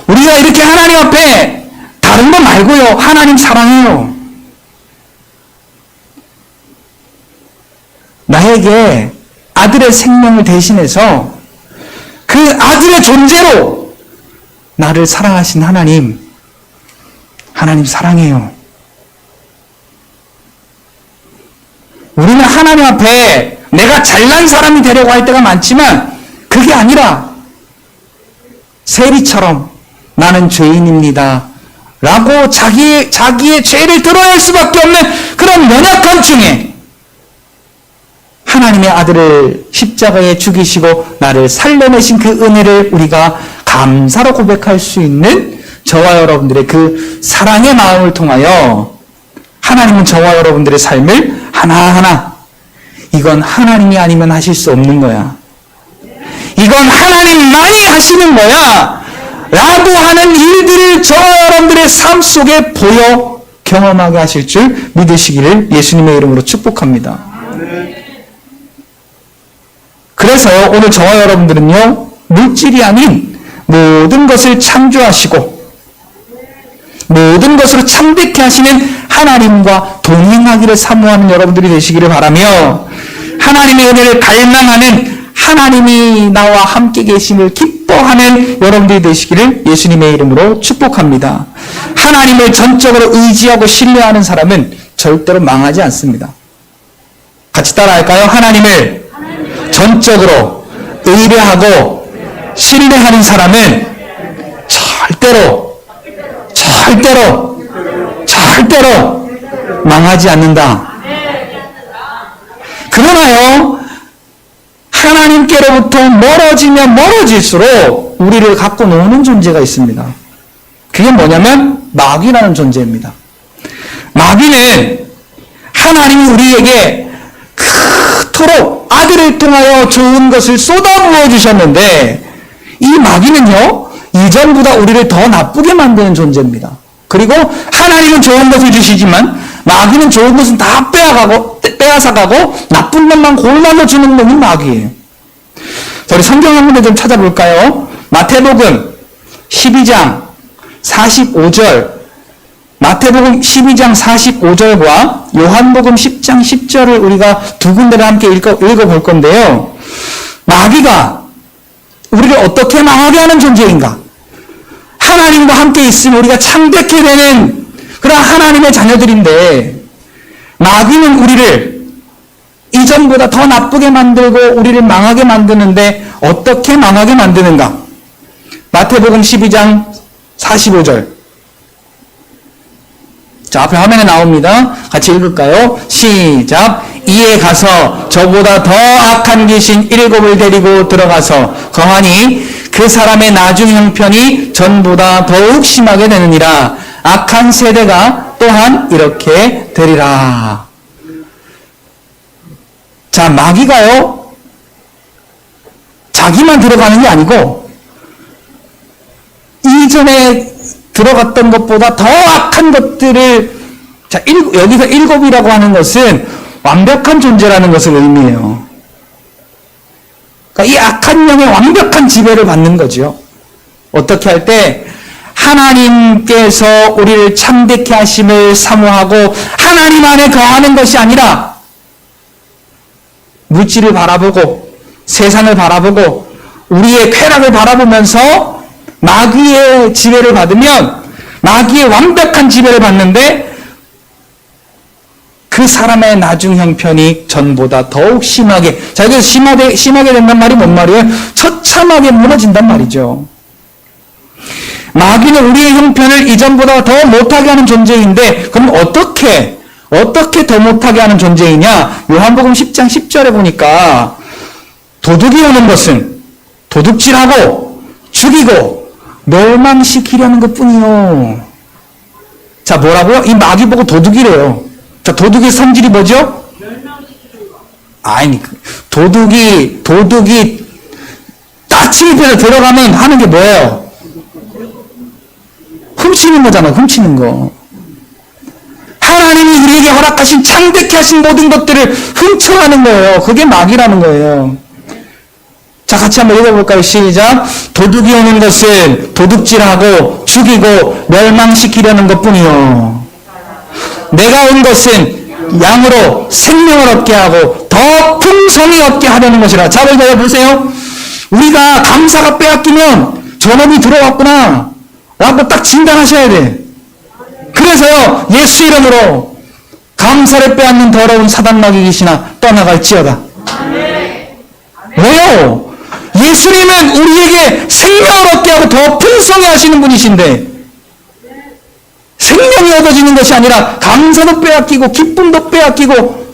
우리가 이렇게 하나님 앞에 다른 거 말고요. 하나님 사랑해요. 나에게 아들의 생명을 대신해서 그 아들의 존재로 나를 사랑하신 하나님 사랑해요. 우리는 하나님 앞에 내가 잘난 사람이 되려고 할 때가 많지만 그게 아니라 세리처럼 나는 죄인입니다 라고 자기의 죄를 드러낼 수밖에 없는 그런 연약함 중에 하나님의 아들을 십자가에 죽이시고 나를 살려내신 그 은혜를 우리가 감사로 고백할 수 있는 저와 여러분들의 그 사랑의 마음을 통하여 하나님은 저와 여러분들의 삶을 하나하나 이건 하나님이 아니면 하실 수 없는 거야. 이건 하나님만이 하시는 거야. 라고 하는 일들을 저와 여러분들의 삶 속에 보여 경험하게 하실 줄 믿으시기를 예수님의 이름으로 축복합니다. 그래서 오늘 저와 여러분들은요, 물질이 아닌 모든 것을 창조하시고 모든 것으로 창백해 하시는 하나님과 동행하기를 사모하는 여러분들이 되시기를 바라며 하나님의 은혜를 갈망하는 하나님이 나와 함께 계심을 기뻐하는 여러분들이 되시기를 예수님의 이름으로 축복합니다. 하나님을 전적으로 의지하고 신뢰하는 사람은 절대로 망하지 않습니다. 같이 따라할까요? 하나님을 전적으로 의뢰하고 신뢰하는 사람은 절대로 망하지 않는다. 그러나요, 하나님께로부터 멀어지면 멀어질수록 우리를 갖고 노는 존재가 있습니다. 그게 뭐냐면 마귀라는 존재입니다. 마귀는 하나님이 우리에게 그토록 아들을 통하여 좋은 것을 쏟아부어 주셨는데 이 마귀는요, 이전보다 우리를 더 나쁘게 만드는 존재입니다. 그리고 하나님은 좋은 것을 주시지만 마귀는 좋은 것은 다 빼앗아가고 나쁜 것만 골라서 주는 놈이 마귀예요. 자, 우리 성경 한 군데 좀 찾아볼까요? 마태복음 12장 45절, 마태복음 12장 45절과 요한복음 10장 10절을 우리가 두 군데를 함께 읽어볼 건데요. 마귀가 우리를 어떻게 망하게 하는 존재인가? 하나님과 함께 있으면 우리가 창백해 되는 그런 하나님의 자녀들인데 마귀는 우리를 이전보다 더 나쁘게 만들고 우리를 망하게 만드는데 어떻게 망하게 만드는가? 마태복음 12장 45절. 자, 앞에 화면에 나옵니다. 같이 읽을까요? 시작. 이에 가서 저보다 더 악한 귀신 7을 데리고 들어가서 거하니 그 사람의 나중 형편이 전보다 더욱 심하게 되느니라. 악한 세대가 또한 이렇게 되리라. 자, 마귀가요, 자기만 들어가는 게 아니고 이전에 들어갔던 것보다 더 악한 것들을, 자, 여기서 7이라고 하는 것은 완벽한 존재라는 것을 의미해요. 그러니까 이 악한 영의 완벽한 지배를 받는 거죠. 어떻게 할 때 하나님께서 우리를 참되게 하심을 사모하고 하나님 안에 거하는 것이 아니라 물질을 바라보고 세상을 바라보고 우리의 쾌락을 바라보면서 마귀의 지배를 받으면 마귀의 완벽한 지배를 받는데 그 사람의 나중 형편이 전보다 더욱 심하게, 자, 여기서 심하게 된단 말이 뭔 말이에요? 처참하게 무너진단 말이죠. 마귀는 우리의 형편을 이전보다 더 못하게 하는 존재인데, 그럼 어떻게 더 못하게 하는 존재이냐? 요한복음 10장 10절에 보니까 도둑이 오는 것은 도둑질하고 죽이고 멸망시키려는 것뿐이요. 자, 뭐라고요? 이 마귀 보고 도둑이래요. 자, 도둑의 성질이 뭐죠? 아니, 도둑이 딱 침입해서 들어가면 하는 게 뭐예요? 훔치는 거잖아, 훔치는 거. 하나님이 우리에게 허락하신 창대케 하신 모든 것들을 훔쳐가는 거예요. 그게 마귀라는 거예요. 자, 같이 한번 읽어볼까요? 시작. 도둑이 오는 것은 도둑질하고 죽이고 멸망시키려는 것뿐이요. 내가 온 것은 양으로 생명을 얻게 하고 더 풍성히 얻게 하려는 것이라. 자, 보세요. 우리가 감사가 빼앗기면 저놈이 들어왔구나 라고 딱 진단하셔야 돼. 그래서요, 예수 이름으로 감사를 빼앗는 더러운 사단마귀 귀신아 떠나갈지어다. 왜요? 예수님은 우리에게 생명을 얻게 하고 더 풍성히 하시는 분이신데, 생명이 얻어지는 것이 아니라 감사도 빼앗기고 기쁨도 빼앗기고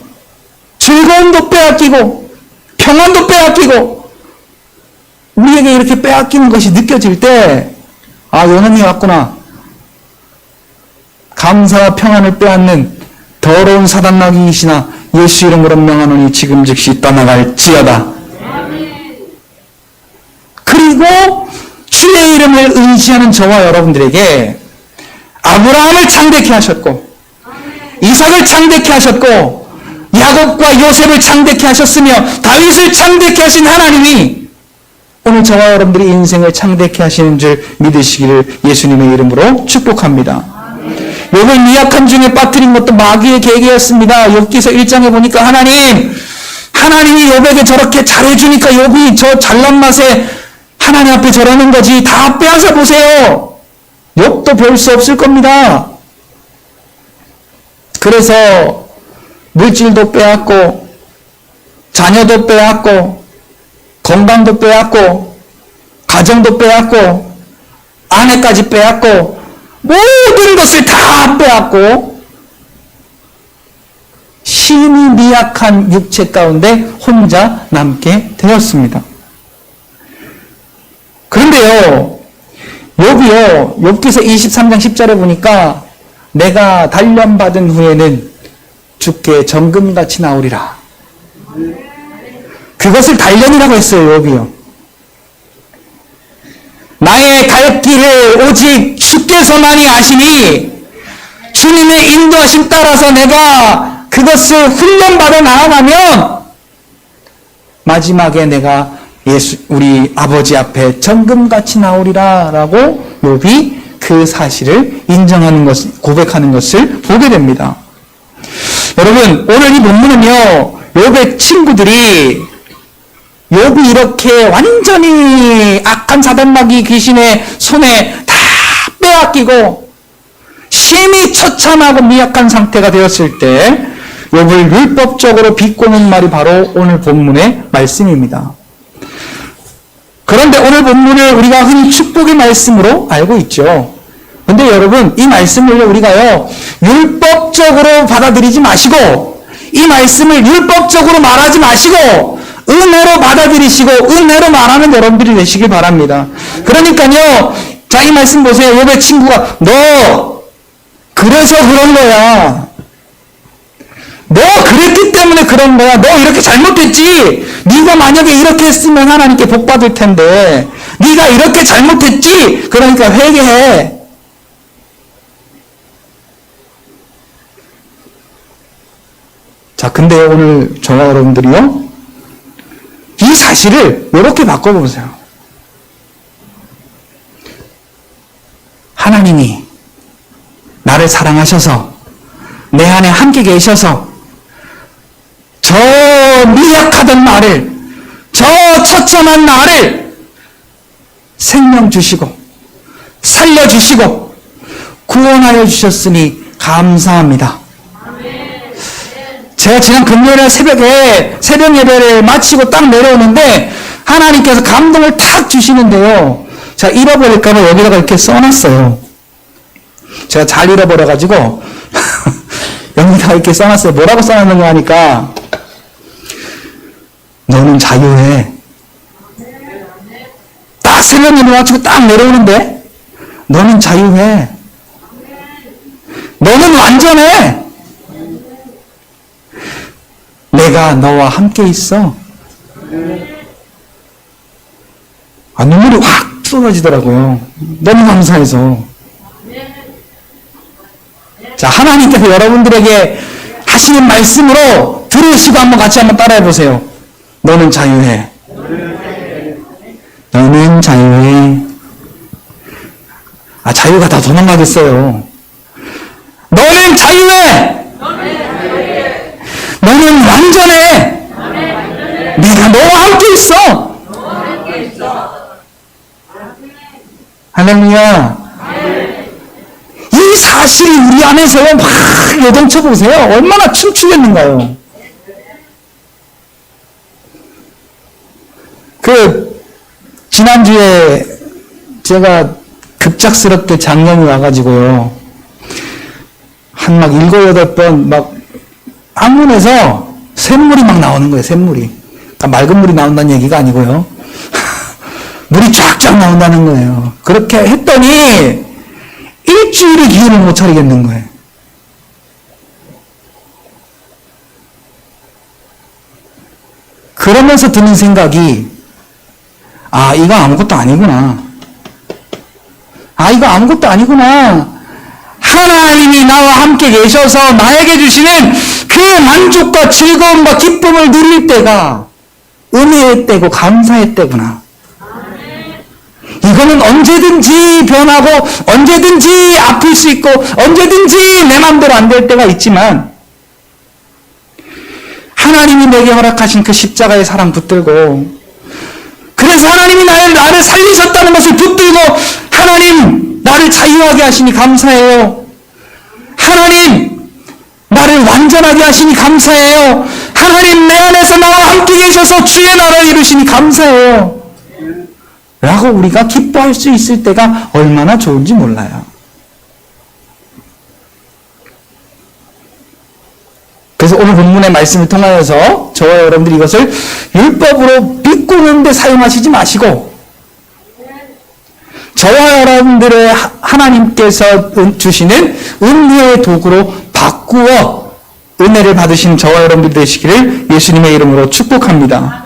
즐거움도 빼앗기고 평안도 빼앗기고 우리에게 이렇게 빼앗기는 것이 느껴질 때, 아, 요놈이 왔구나. 감사와 평안을 빼앗는 더러운 사단마귀이시나 예수 이름으로 명하노니 지금 즉시 떠나갈지어다. 그리고 주의 이름을 의지하는 저와 여러분들에게 아브라함을 창대케 하셨고 이삭을 창대케 하셨고 야곱과 요셉을 창대케 하셨으며 다윗을 창대케 하신 하나님이 오늘 저와 여러분들의 인생을 창대케 하시는 줄 믿으시기를 예수님의 이름으로 축복합니다. 욥을 미약한 중에 빠뜨린 것도 마귀의 계획이었습니다. 욥기서 1장에 보니까 하나님이 욥에게 저렇게 잘해주니까 욥이 저 잘난 맛에 하나님 앞에 저러는 거지. 다 빼앗아 보세요. 욥도 별 수 없을 겁니다. 그래서 물질도 빼앗고 자녀도 빼앗고 건강도 빼앗고 가정도 빼앗고 아내까지 빼앗고 모든 것을 다 빼앗고 심히 미약한 육체 가운데 혼자 남게 되었습니다. 그런데요, 욥기서 23장 10절에 보니까 내가 단련받은 후에는 주께 정금같이 나오리라. 그것을 단련이라고 했어요, 욥이요. 나의 갈 길을 오직 주께서만이 아시니 주님의 인도하심 따라서 내가 그것을 훈련받아 나아가면 마지막에 내가 우리 아버지 앞에 정금같이 나오리라 라고 욥이 그 사실을 인정하는 것, 고백하는 것을 보게 됩니다. 여러분, 오늘 이 본문은요, 욥의 친구들이 욥이 이렇게 완전히 악한 사단마귀 귀신의 손에 다 빼앗기고 심히 처참하고 미약한 상태가 되었을 때 욥을 율법적으로 비꼬는 말이 바로 오늘 본문의 말씀입니다. 그런데 오늘 본문을 우리가 흔히 축복의 말씀으로 알고 있죠. 그런데 여러분, 이 말씀을 우리가요, 율법적으로 받아들이지 마시고 이 말씀을 율법적으로 말하지 마시고 은혜로 받아들이시고 은혜로 말하는 여러분들이 되시길 바랍니다. 그러니까요, 자, 이 말씀 보세요. 욥의 친구가 너 그래서 그런 거야. 너 그랬기 때문에 그런 거야. 너 이렇게 잘못했지. 네가 만약에 이렇게 했으면 하나님께 복 받을 텐데 네가 이렇게 잘못했지. 그러니까 회개해. 자, 근데 오늘 저와 여러분들이요, 이 사실을 이렇게 바꿔보세요. 하나님이 나를 사랑하셔서 내 안에 함께 계셔서 저 미약하던 나를, 저 처참한 나를 생명 주시고 살려주시고 구원하여 주셨으니 감사합니다. 제가 지난 금요일 새벽에 새벽 예배를 마치고 딱 내려오는데 하나님께서 감동을 탁 주시는데요. 제가 잃어버릴까봐 여기다가 이렇게 써놨어요. 제가 잘 잃어버려가지고 여기다가 이렇게 써놨어요. 뭐라고 써놨는가 하니까 너는 자유해. 딱 새벽 예배 마치고 딱 내려오는데 너는 자유해. 너는 완전해. 내가 너와 함께 있어. 눈물이 확 쏟아지더라고요. 너무 감사해서. 자, 하나님께서 여러분들에게 하시는 말씀으로 들으시고 같이 한번 따라해 보세요. 너는 자유해. 너는 자유해. 자유가 다 도망가겠어요. 너는 자유해. 너는 완전해. 내가 너와 함께 있어. 할렐루야. 이 사실이 우리 안에서 막 요동쳐 보세요. 얼마나 춤추겠는가요? 지난주에 제가 급작스럽게 장염이 와가지고요. 한 막 7, 8번 막 항문에서 샘물이 막 나오는 거예요. 샘물이. 그러니까 맑은 물이 나온다는 얘기가 아니고요. 물이 쫙쫙 나온다는 거예요. 그렇게 했더니 일주일을 기운을 못 차리겠는 거예요. 그러면서 드는 생각이 이거 아무것도 아니구나. 이거 아무것도 아니구나. 하나님이 나와 함께 계셔서 나에게 주시는 그 만족과 즐거움과 기쁨을 누릴 때가 은혜의 때고 감사의 때구나. 이거는 언제든지 변하고 언제든지 아플 수 있고 언제든지 내 마음대로 안 될 때가 있지만 하나님이 내게 허락하신 그 십자가의 사랑 붙들고 그래서 하나님이 나를 살리셨다는 것을 붙들고 하나님 나를 자유하게 하시니 감사해요. 하나님 나를 완전하게 하시니 감사해요. 하나님 내 안에서 나와 함께 계셔서 주의 나라를 이루시니 감사해요. 라고 우리가 기뻐할 수 있을 때가 얼마나 좋은지 몰라요. 그래서 오늘 본문의 말씀을 통하여서 저와 여러분들이 이것을 율법으로 비꼬는데 사용하시지 마시고 저와 여러분들의 하나님께서 주시는 은혜의 도구로 바꾸어 은혜를 받으신 저와 여러분들 되시기를 예수님의 이름으로 축복합니다.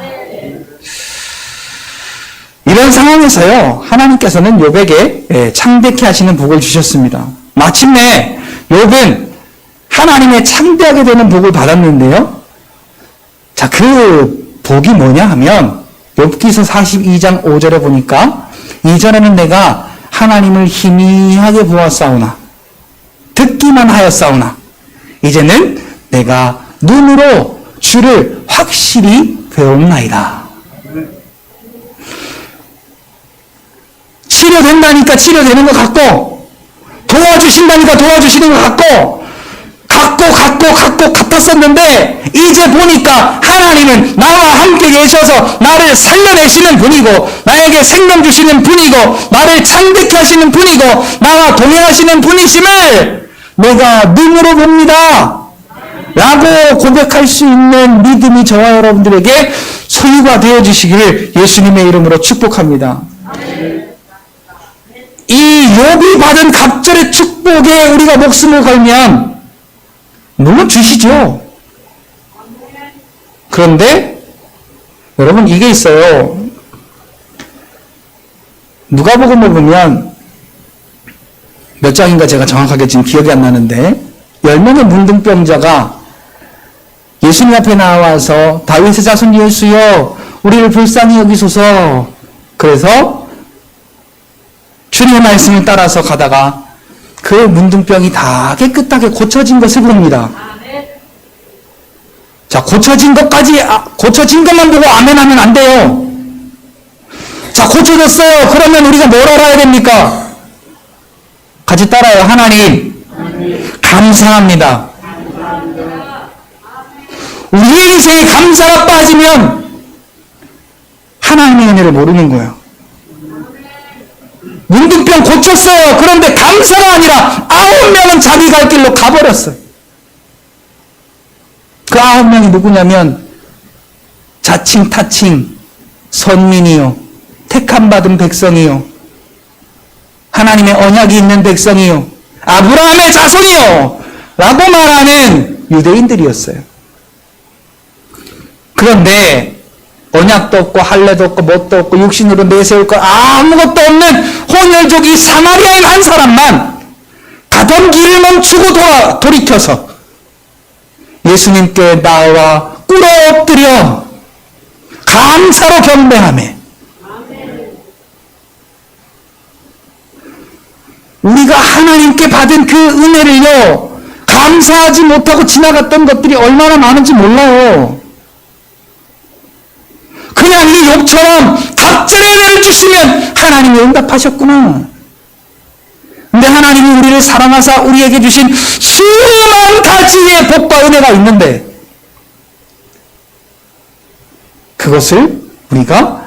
이런 상황에서요, 하나님께서는 욥에게 창대케 하시는 복을 주셨습니다. 마침내 욥은 하나님의 창대하게 되는 복을 받았는데요. 자, 그 복이 뭐냐 하면 욥기서 42장 5절에 보니까 이전에는 내가 하나님을 희미하게 보았사오나 듣기만 하였사오나 이제는 내가 눈으로 주를 확실히 배웠나이다. 치료된다니까 치료되는 것 같고 도와주신다니까 도와주시는 것 같고 같았었는데 이제 보니까 하나님은 나와 함께 계셔서 나를 살려내시는 분이고 나에게 생명 주시는 분이고 나를 창대케 하시는 분이고 나와 동행하시는 분이심을 내가 눈으로 봅니다 라고 고백할 수 있는 믿음이 저와 여러분들에게 소유가 되어주시기를 예수님의 이름으로 축복합니다. 이 욥이 받은 갑절의 축복에 우리가 목숨을 걸면 물론 주시죠. 그런데 여러분 이게 있어요. 누가복음을 보면 몇 장인가 제가 정확하게 지금 기억이 안 나는데 10명의 문둥병자가 예수님 앞에 나와서 다윗의 자손 예수여 우리를 불쌍히 여기소서. 그래서 주님의 말씀을 따라서 가다가 그 문둥병이 다 깨끗하게 고쳐진 것을 봅니다. 자, 고쳐진 것만 보고 아멘 하면 안 돼요. 자, 고쳐졌어요. 그러면 우리가 뭘 알아야 됩니까? 같이 따라요. 하나님, 감사합니다. 우리의 인생에 감사가 빠지면 하나님의 은혜를 모르는 거예요. 문둥병 고쳤어요. 그런데 감사가 아니라 9명은 자기 갈 길로 가버렸어요. 그 9명이 누구냐면 자칭 타칭 선민이요, 택함받은 백성이요, 하나님의 언약이 있는 백성이요, 아브라함의 자손이요 라고 말하는 유대인들이었어요. 그런데 언약도 없고 할례도 없고 뭣도 없고 육신으로 내세울 것 아무것도 없는 혼혈족이 사마리아인 한 사람만 가던 길을 멈추고 돌이켜서 예수님께 나와 꿇어 엎드려 감사로 경배하며, 우리가 하나님께 받은 그 은혜를요 감사하지 못하고 지나갔던 것들이 얼마나 많은지 몰라요. 그냥 이 욥처럼 갑절의 은혜를 주시면 하나님이 응답하셨구나. 근데 하나님이 우리를 사랑하사 우리에게 주신 수만 가지의 복과 은혜가 있는데 그것을 우리가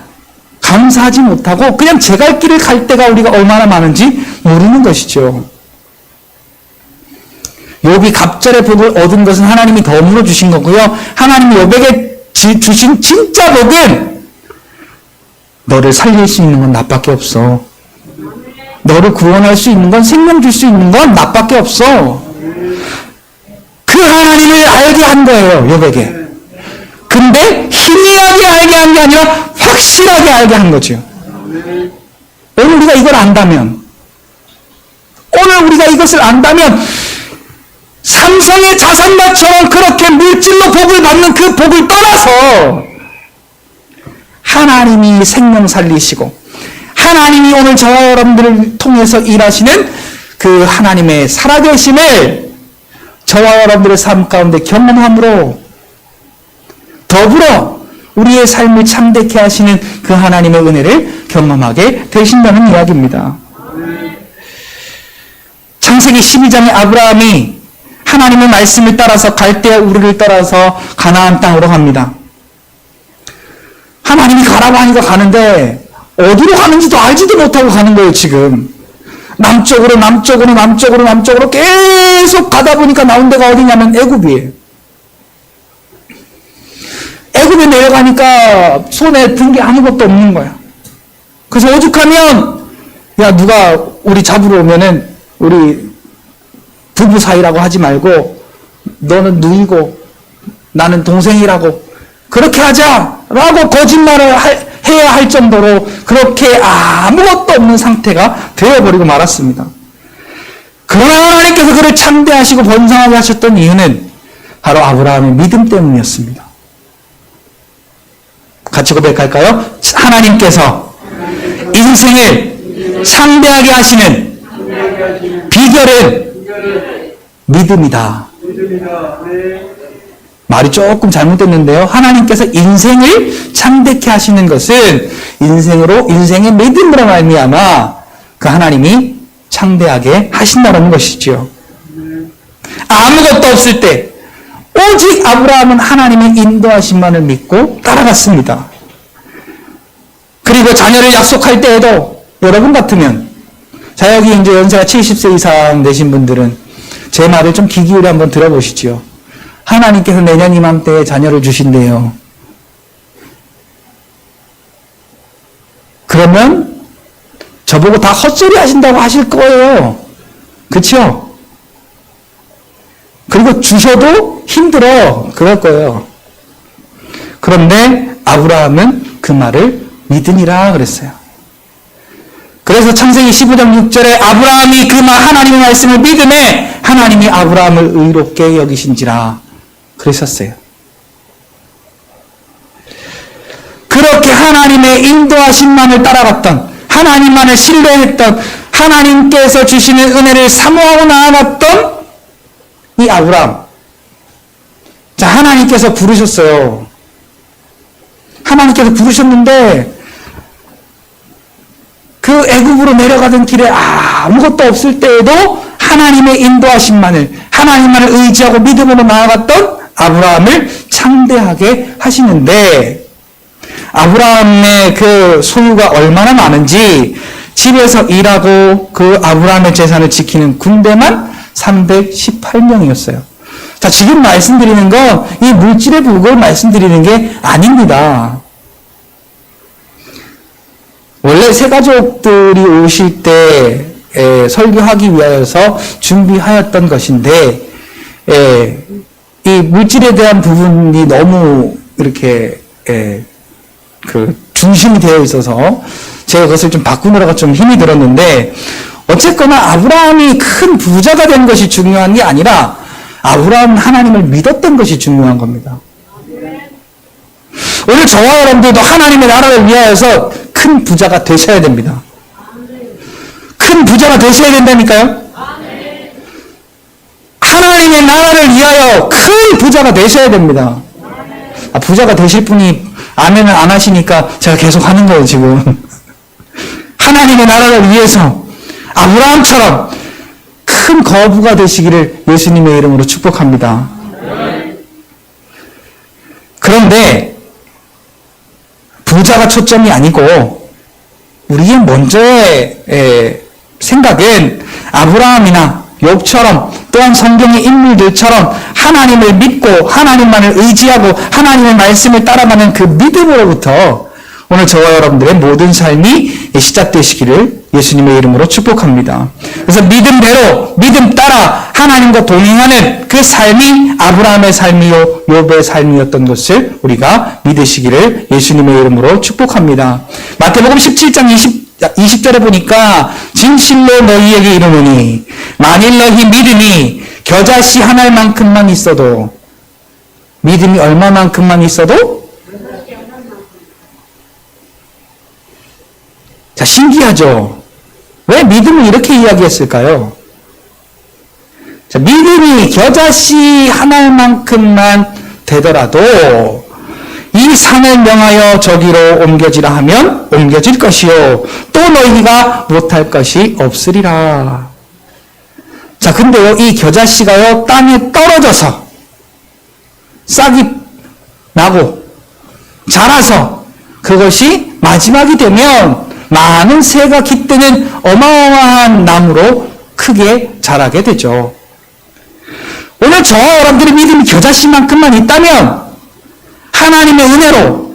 감사하지 못하고 그냥 제 갈 길을 갈 때가 우리가 얼마나 많은지 모르는 것이죠. 욥이 갑절의 복을 얻은 것은 하나님이 덤으로 주신 거고요. 하나님이 욥에게 주신 진짜 복은 너를 살릴 수 있는 건 나밖에 없어. 너를 구원할 수 있는 건, 생명 줄 수 있는 건 나밖에 없어. 그 하나님을 알게 한 거예요, 욥에게. 근데 희미하게 알게 한 게 아니라 확실하게 알게 한 거죠. 오늘 우리가 이걸 안다면, 오늘 우리가 이것을 안다면 삼성의 자산가처럼 그렇게 물질로 복을 받는 그 복을 떠나서 하나님이 생명 살리시고 하나님이 오늘 저와 여러분들을 통해서 일하시는 그 하나님의 살아계심을 저와 여러분들의 삶 가운데 경험함으로 더불어 우리의 삶을 참되게 하시는 그 하나님의 은혜를 경험하게 되신다는 이야기입니다. 창세기 12장에 아브라함이 하나님의 말씀을 따라서 갈대아 우르를 따라서 가나안 땅으로 갑니다. 하나님이 가라고 하니까 가는데 어디로 가는지도 알지도 못하고 가는 거예요. 지금 남쪽으로 계속 가다 보니까 나온 데가 어디냐면 애굽이에요. 애굽에 내려가니까 손에 든 게 아무것도 없는 거야. 그래서 오죽하면 야 누가 우리 잡으러 오면은 우리 부부 사이라고 하지 말고 너는 누이고 나는 동생이라고 그렇게 하자라고 거짓말을 해야 할 정도로 그렇게 아무것도 없는 상태가 되어버리고 말았습니다. 그러나 하나님께서 그를 창대하시고 번성하게 하셨던 이유는 바로 아브라함의 믿음 때문이었습니다. 같이 고백할까요? 하나님께서 인생을 창대하게 하시는 비결은 믿음이다. 말이 조금 잘못됐는데요. 하나님께서 인생을 창대케 하시는 것은 인생의 믿음으로 말미암아 그 하나님이 창대하게 하신다는 것이지요. 아무것도 없을 때 오직 아브라함은 하나님의 인도하심만을 믿고 따라갔습니다. 그리고 자녀를 약속할 때에도 여러분 같으면, 자 여기 이제 연세가 70세 이상 되신 분들은 제 말을 좀 귀 기울여 한번 들어보시죠. 하나님께서 내년 이맘때에 자녀를 주신대요. 그러면 저보고 다 헛소리 하신다고 하실 거예요. 그렇죠? 그리고 주셔도 힘들어 그럴 거예요. 그런데 아브라함은 그 말을 믿으니라 그랬어요. 그래서 창세기 15장 6절에 아브라함이 그 하나님의 말씀을 믿음에 하나님이 아브라함을 의롭게 여기신지라 그랬었어요. 그렇게 하나님의 인도하심만을 따라갔던, 하나님만을 신뢰했던, 하나님께서 주시는 은혜를 사모하고 나아갔던 이 아브라함. 자, 하나님께서 부르셨어요. 하나님께서 부르셨는데 그 애굽으로 내려가던 길에 아무것도 없을 때에도 하나님의 인도하심만을, 하나님만을 의지하고 믿음으로 나아갔던 아브라함을 창대하게 하시는데, 아브라함의 그 소유가 얼마나 많은지 집에서 일하고 그 아브라함의 재산을 지키는 군대만 318명이었어요. 자, 지금 말씀드리는 건 이 물질의 부족을 말씀드리는 게 아닙니다. 원래 새가족들이 오실 때 설교하기 위하여서 준비하였던 것인데, 이 물질에 대한 부분이 너무 이렇게 중심이 되어 있어서 제가 그것을 좀 바꾸느라고 좀 힘이 들었는데, 어쨌거나 아브라함이 큰 부자가 된 것이 중요한 게 아니라 아브라함은 하나님을 믿었던 것이 중요한 겁니다. 오늘 저와 여러분들도 하나님의 나라를 위하여서 큰 부자가 되셔야 됩니다. 큰 부자가 되셔야 된다니까요. 하나님의 나라를 위하여 큰 부자가 되셔야 됩니다. 부자가 되실 분이 아멘을 안 하시니까 제가 계속 하는 거예요, 지금. 하나님의 나라를 위해서 아브라함처럼 큰 거부가 되시기를 예수님의 이름으로 축복합니다. 그런데 부자가 초점이 아니고 우리의 먼저의 생각은 아브라함이나 욥처럼 또한 성경의 인물들처럼 하나님을 믿고 하나님만을 의지하고 하나님의 말씀을 따라가는 그 믿음으로부터 오늘 저와 여러분들의 모든 삶이 시작되시기를 예수님의 이름으로 축복합니다. 그래서 믿음대로 믿음 따라 하나님과 동행하는 그 삶이 아브라함의 삶이요 욥의 삶이었던 것을 우리가 믿으시기를 예수님의 이름으로 축복합니다. 마태복음 17장 20절에 보니까 진실로 너희에게 이르노니 만일 너희 믿음이 겨자씨 한 알만큼만 있어도, 믿음이 얼마만큼만 있어도? 자, 신기하죠? 왜 믿음을 이렇게 이야기했을까요? 자, 믿음이 겨자씨 한 알만큼만 되더라도 이 산을 명하여 저기로 옮겨지라 하면 옮겨질 것이요 또 너희가 못할 것이 없으리라. 자, 근데요, 이 겨자씨가요 땅에 떨어져서 싹이 나고 자라서 그것이 마지막이 되면 많은 새가 깃드는 어마어마한 나무로 크게 자라게 되죠. 오늘 저와 여러분들의 믿음이 겨자씨만큼만 있다면 하나님의 은혜로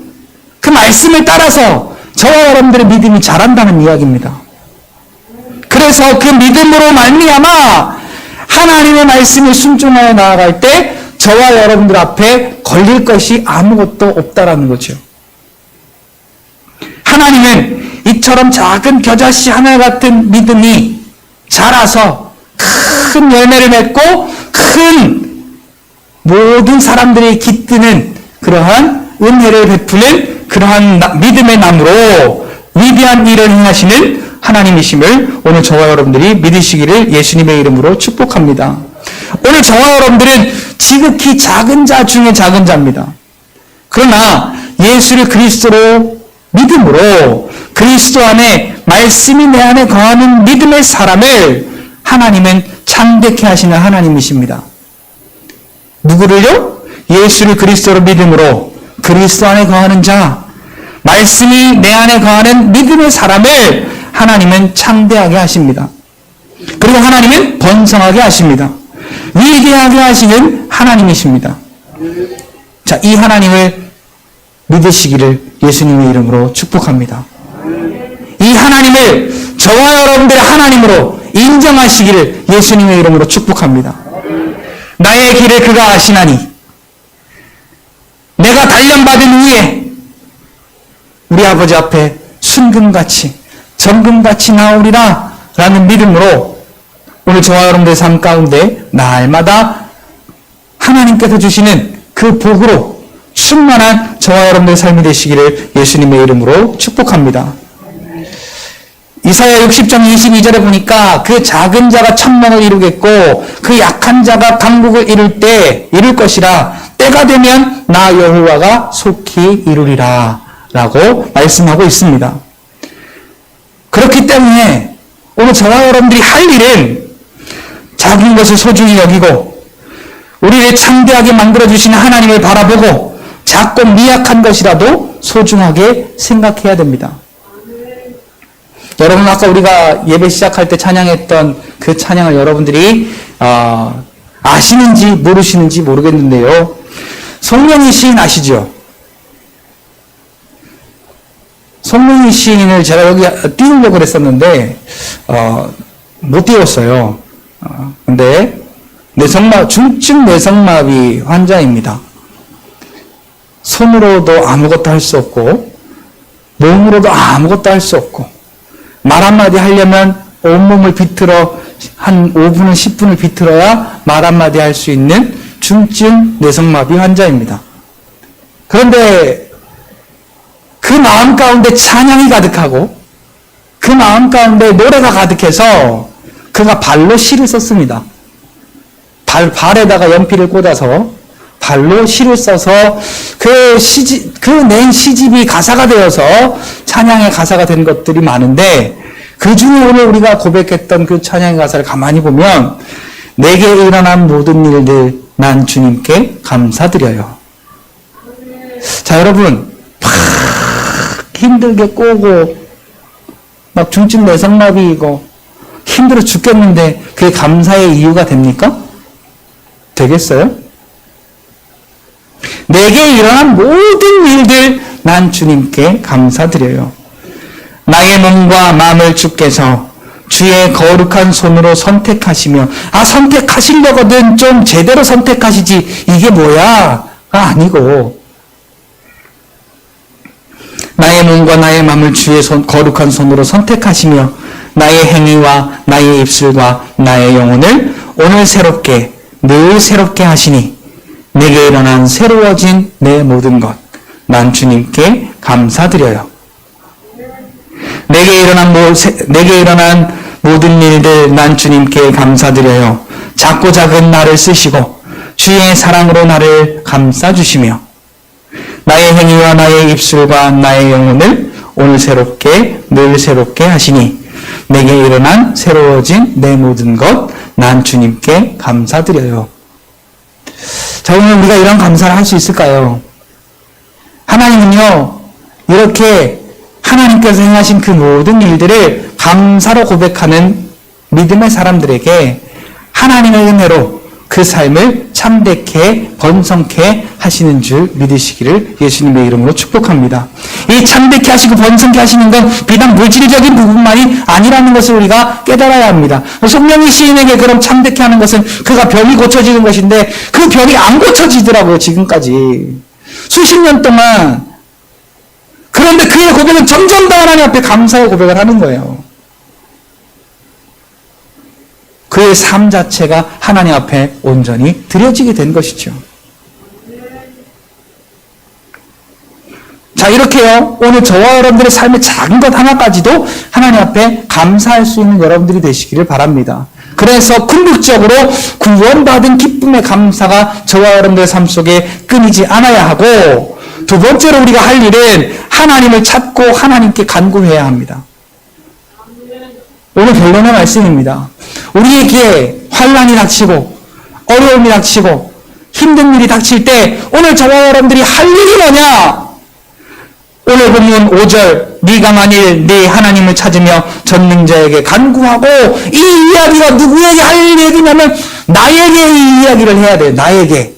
그 말씀을 따라서 저와 여러분들의 믿음이 자란다는 이야기입니다. 그래서 그 믿음으로 말미암아 하나님의 말씀을 순종하여 나아갈 때 저와 여러분들 앞에 걸릴 것이 아무것도 없다라는 거죠. 하나님은 이처럼 작은 겨자씨 하나 같은 믿음이 자라서 큰 열매를 맺고 큰 모든 사람들이 깃드는 그러한 은혜를 베푸는 그러한 믿음의 나무로 위대한 일을 행하시는 하나님이심을 오늘 저와 여러분들이 믿으시기를 예수님의 이름으로 축복합니다. 오늘 저와 여러분들은 지극히 작은 자 중에 작은 자입니다. 그러나 예수를 그리스도로 믿음으로 그리스도 안에 말씀이 내 안에 거하는 믿음의 사람을 하나님은 창대케 하시는 하나님이십니다. 누구를요? 예수를 그리스도로 믿음으로 그리스도 안에 거하는 자, 말씀이 내 안에 거하는 믿음의 사람을 하나님은 창대하게 하십니다. 그리고 하나님은 번성하게 하십니다. 위대하게 하시는 하나님이십니다. 자, 이 하나님을 믿으시기를 예수님의 이름으로 축복합니다. 이 하나님을 저와 여러분들의 하나님으로 인정하시기를 예수님의 이름으로 축복합니다. 나의 길을 그가 아시나니 내가 단련받은 후에 우리 아버지 앞에 순금같이 정금같이 나오리라 라는 믿음으로 오늘 저와 여러분들의 삶 가운데 날마다 하나님께서 주시는 그 복으로 충만한 저와 여러분들의 삶이 되시기를 예수님의 이름으로 축복합니다. 이사야 60장 22절에 보니까 그 작은 자가 천명을 이루겠고 그 약한 자가 강국을 이룰 것이라 때가 되면 나 여호와가 속히 이루리라 라고 말씀하고 있습니다. 그렇기 때문에 오늘 저와 여러분들이 할 일은 작은 것을 소중히 여기고 우리를 창대하게 만들어주신 하나님을 바라보고 작고 미약한 것이라도 소중하게 생각해야 됩니다. 여러분, 아까 우리가 예배 시작할 때 찬양했던 그 찬양을 여러분들이 아시는지 모르시는지 모르겠는데요. 송명희 시인 아시죠? 송명희 시인을 제가 여기 띄우려고 그랬었는데 못 띄웠어요. 근데 중증 뇌성마비 환자입니다. 손으로도 아무것도 할 수 없고 몸으로도 아무것도 할 수 없고 말 한마디 하려면 온몸을 비틀어 한 5분을 10분을 비틀어야 말 한마디 할 수 있는 중증 뇌성마비 환자입니다. 그런데 그 마음 가운데 찬양이 가득하고 그 마음 가운데 노래가 가득해서 그가 발로 시를 썼습니다. 발에다가 연필을 꽂아서 발로 시를 써서 그 낸 시집이 가사가 되어서 찬양의 가사가 된 것들이 많은데 그 중에 오늘 우리가 고백했던 그 찬양의 가사를 가만히 보면 내게 일어난 모든 일들 난 주님께 감사드려요. 자, 여러분, 막 힘들게 꼬고 막 중증 뇌성마비이고 힘들어 죽겠는데 그게 감사의 이유가 됩니까? 되겠어요? 내게 일어난 모든 일들 난 주님께 감사드려요. 나의 몸과 마음을 주께서 주의 거룩한 손으로 선택하시며 선택하시려거든 좀 제대로 선택하시지 이게 뭐야? 아니고 나의 몸과 나의 마음을 주의 거룩한 손으로 선택하시며 나의 행위와 나의 입술과 나의 영혼을 오늘 새롭게 늘 새롭게 하시니 내게 일어난 새로워진 내 모든 것 난 주님께 감사드려요. 내게 일어난 모든 일들 난 주님께 감사드려요. 작고 작은 나를 쓰시고 주의 사랑으로 나를 감싸주시며 나의 행위와 나의 입술과 나의 영혼을 오늘 새롭게 늘 새롭게 하시니 내게 일어난 새로워진 내 모든 것 난 주님께 감사드려요. 자, 오늘 우리가 이런 감사를 할 수 있을까요? 하나님은요, 이렇게 하나님께서 행하신 그 모든 일들을 감사로 고백하는 믿음의 사람들에게 하나님의 은혜로 그 삶을 참되게 번성케 하시는 줄 믿으시기를 예수님의 이름으로 축복합니다. 이 참되게 하시고 번성케 하시는 건 비단 물질적인 부분만이 아니라는 것을 우리가 깨달아야 합니다. 송명희 시인에게 그럼 참되게 하는 것은 그가 병이 고쳐지는 것인데 그 병이 안 고쳐지더라고요, 지금까지. 수십 년 동안. 그런데 그의 고백은 점점 더 하나님 앞에 감사의 고백을 하는 거예요. 그의 삶 자체가 하나님 앞에 온전히 드려지게 된 것이죠. 자, 이렇게요, 오늘 저와 여러분들의 삶의 작은 것 하나까지도 하나님 앞에 감사할 수 있는 여러분들이 되시기를 바랍니다. 그래서 궁극적으로 구원받은 기쁨의 감사가 저와 여러분들의 삶 속에 끊이지 않아야 하고, 두 번째로 우리가 할 일은 하나님을 찾고 하나님께 간구해야 합니다. 오늘 결론의 말씀입니다. 우리에게 환난이 닥치고 어려움이 닥치고 힘든 일이 닥칠 때 오늘 저와 여러분들이 할 일이 뭐냐? 오늘 본문 5절 네가 만일 네 하나님을 찾으며 전능자에게 간구하고, 이 이야기가 누구에게 할 얘기냐면 나에게 이 이야기를 해야 돼요. 나에게.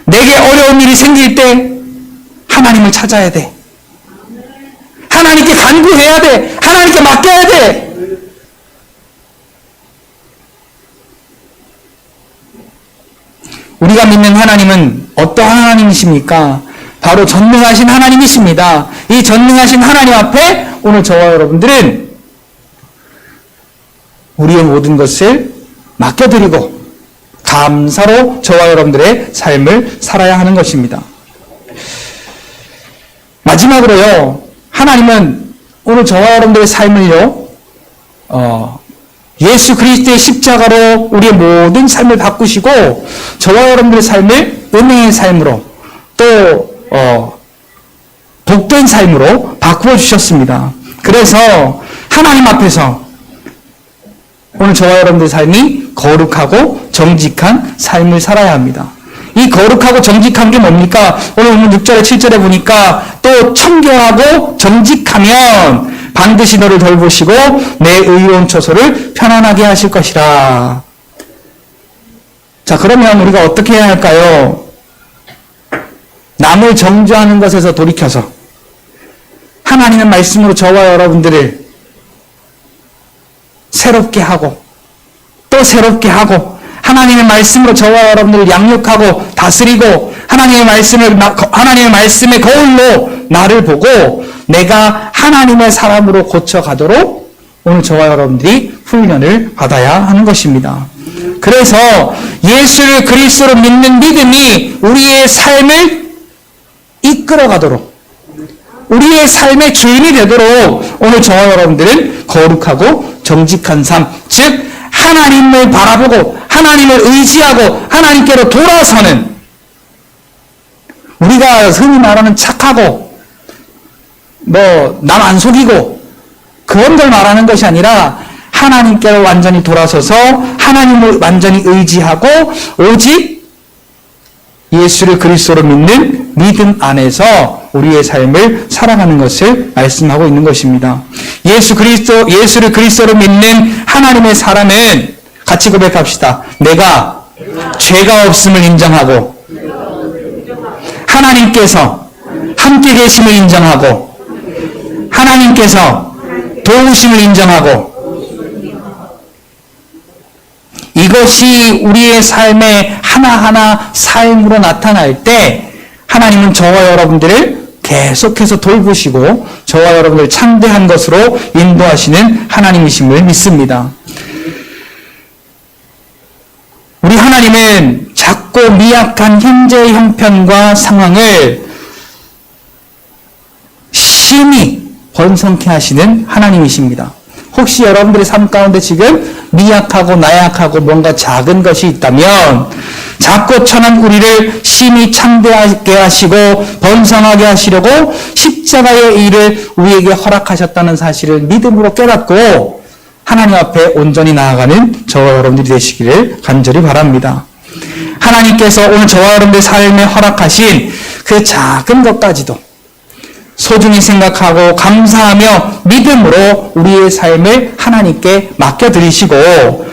내게 어려운 일이 생길 때 하나님을 찾아야 돼. 하나님께 간구해야 돼. 하나님께 맡겨야 돼. 우리가 믿는 하나님은 어떠한 하나님이십니까? 바로 전능하신 하나님이십니다. 이 전능하신 하나님 앞에 오늘 저와 여러분들은 우리의 모든 것을 맡겨드리고 감사로 저와 여러분들의 삶을 살아야 하는 것입니다. 마지막으로요, 하나님은 오늘 저와 여러분들의 삶을요, 예수 그리스도의 십자가로 우리의 모든 삶을 바꾸시고 저와 여러분들의 삶을 은혜의 삶으로 또 복된 삶으로 바꾸어 주셨습니다. 그래서 하나님 앞에서 오늘 저와 여러분들의 삶이 거룩하고 정직한 삶을 살아야 합니다. 이 거룩하고 정직한 게 뭡니까? 오늘 6절에 7절에 보니까 또 청결하고 정직하면 반드시 너를 돌보시고 내 의로운 처소를 편안하게 하실 것이라. 자, 그러면 우리가 어떻게 해야 할까요? 남을 정죄하는 것에서 돌이켜서 하나님의 말씀으로 저와 여러분들을 새롭게 하고 또 새롭게 하고 하나님의 말씀으로 저와 여러분들을 양육하고 다스리고 하나님의 말씀의 거울로 나를 보고 내가 하나님의 사람으로 고쳐가도록 오늘 저와 여러분들이 훈련을 받아야 하는 것입니다. 그래서 예수를 그리스도로 믿는 믿음이 우리의 삶을 이끌어가도록 우리의 삶의 주인이 되도록 오늘 저와 여러분들은 거룩하고 정직한 삶, 즉 하나님을 바라보고 하나님을 의지하고 하나님께로 돌아서는 우리가 흔히 말하는 착하고 남 안 속이고 그런 걸 말하는 것이 아니라 하나님께로 완전히 돌아서서 하나님을 완전히 의지하고 오직 예수를 그리스도로 믿는 믿음 안에서 우리의 삶을 살아가는 것을 말씀하고 있는 것입니다. 예수를 그리스도로 믿는 하나님의 사람은 같이 고백합시다. 내가 죄가 없음을 인정하고 하나님께서 함께 계심을 인정하고 하나님께서 도우심을 인정하고 이것이 우리의 삶의 하나하나 삶으로 나타날 때 하나님은 저와 여러분들을 계속해서 돌보시고 저와 여러분들을 참되한 것으로 인도하시는 하나님이심을 믿습니다. 우리 하나님은 작고 미약한 현재의 형편과 상황을 심히 번성케 하시는 하나님이십니다. 혹시 여러분들의 삶 가운데 지금 미약하고 나약하고 뭔가 작은 것이 있다면 작고 천한 우리를 심히 참되하게 하시고 번성하게 하시려고 십자가의 일을 우리에게 허락하셨다는 사실을 믿음으로 깨닫고 하나님 앞에 온전히 나아가는 저와 여러분들이 되시기를 간절히 바랍니다. 하나님께서 오늘 저와 여러분들의 삶에 허락하신 그 작은 것까지도 소중히 생각하고 감사하며 믿음으로 우리의 삶을 하나님께 맡겨드리시고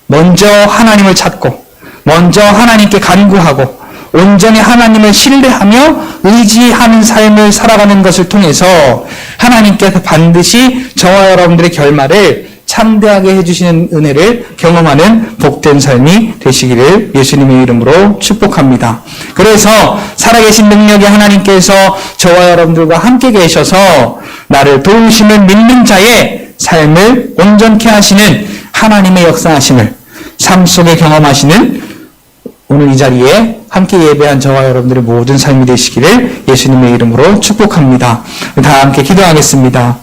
먼저 하나님을 찾고 먼저 하나님께 간구하고 온전히 하나님을 신뢰하며 의지하는 삶을 살아가는 것을 통해서 하나님께서 반드시 저와 여러분들의 결말을 참되하게 해주시는 은혜를 경험하는 복된 삶이 되시기를 예수님의 이름으로 축복합니다. 그래서 살아계신 능력의 하나님께서 저와 여러분들과 함께 계셔서 나를 도우심을 믿는 자의 삶을 온전케 하시는 하나님의 역사하심을 삶 속에 경험하시는 오늘 이 자리에 함께 예배한 저와 여러분들의 모든 삶이 되시기를 예수님의 이름으로 축복합니다. 다 함께 기도하겠습니다.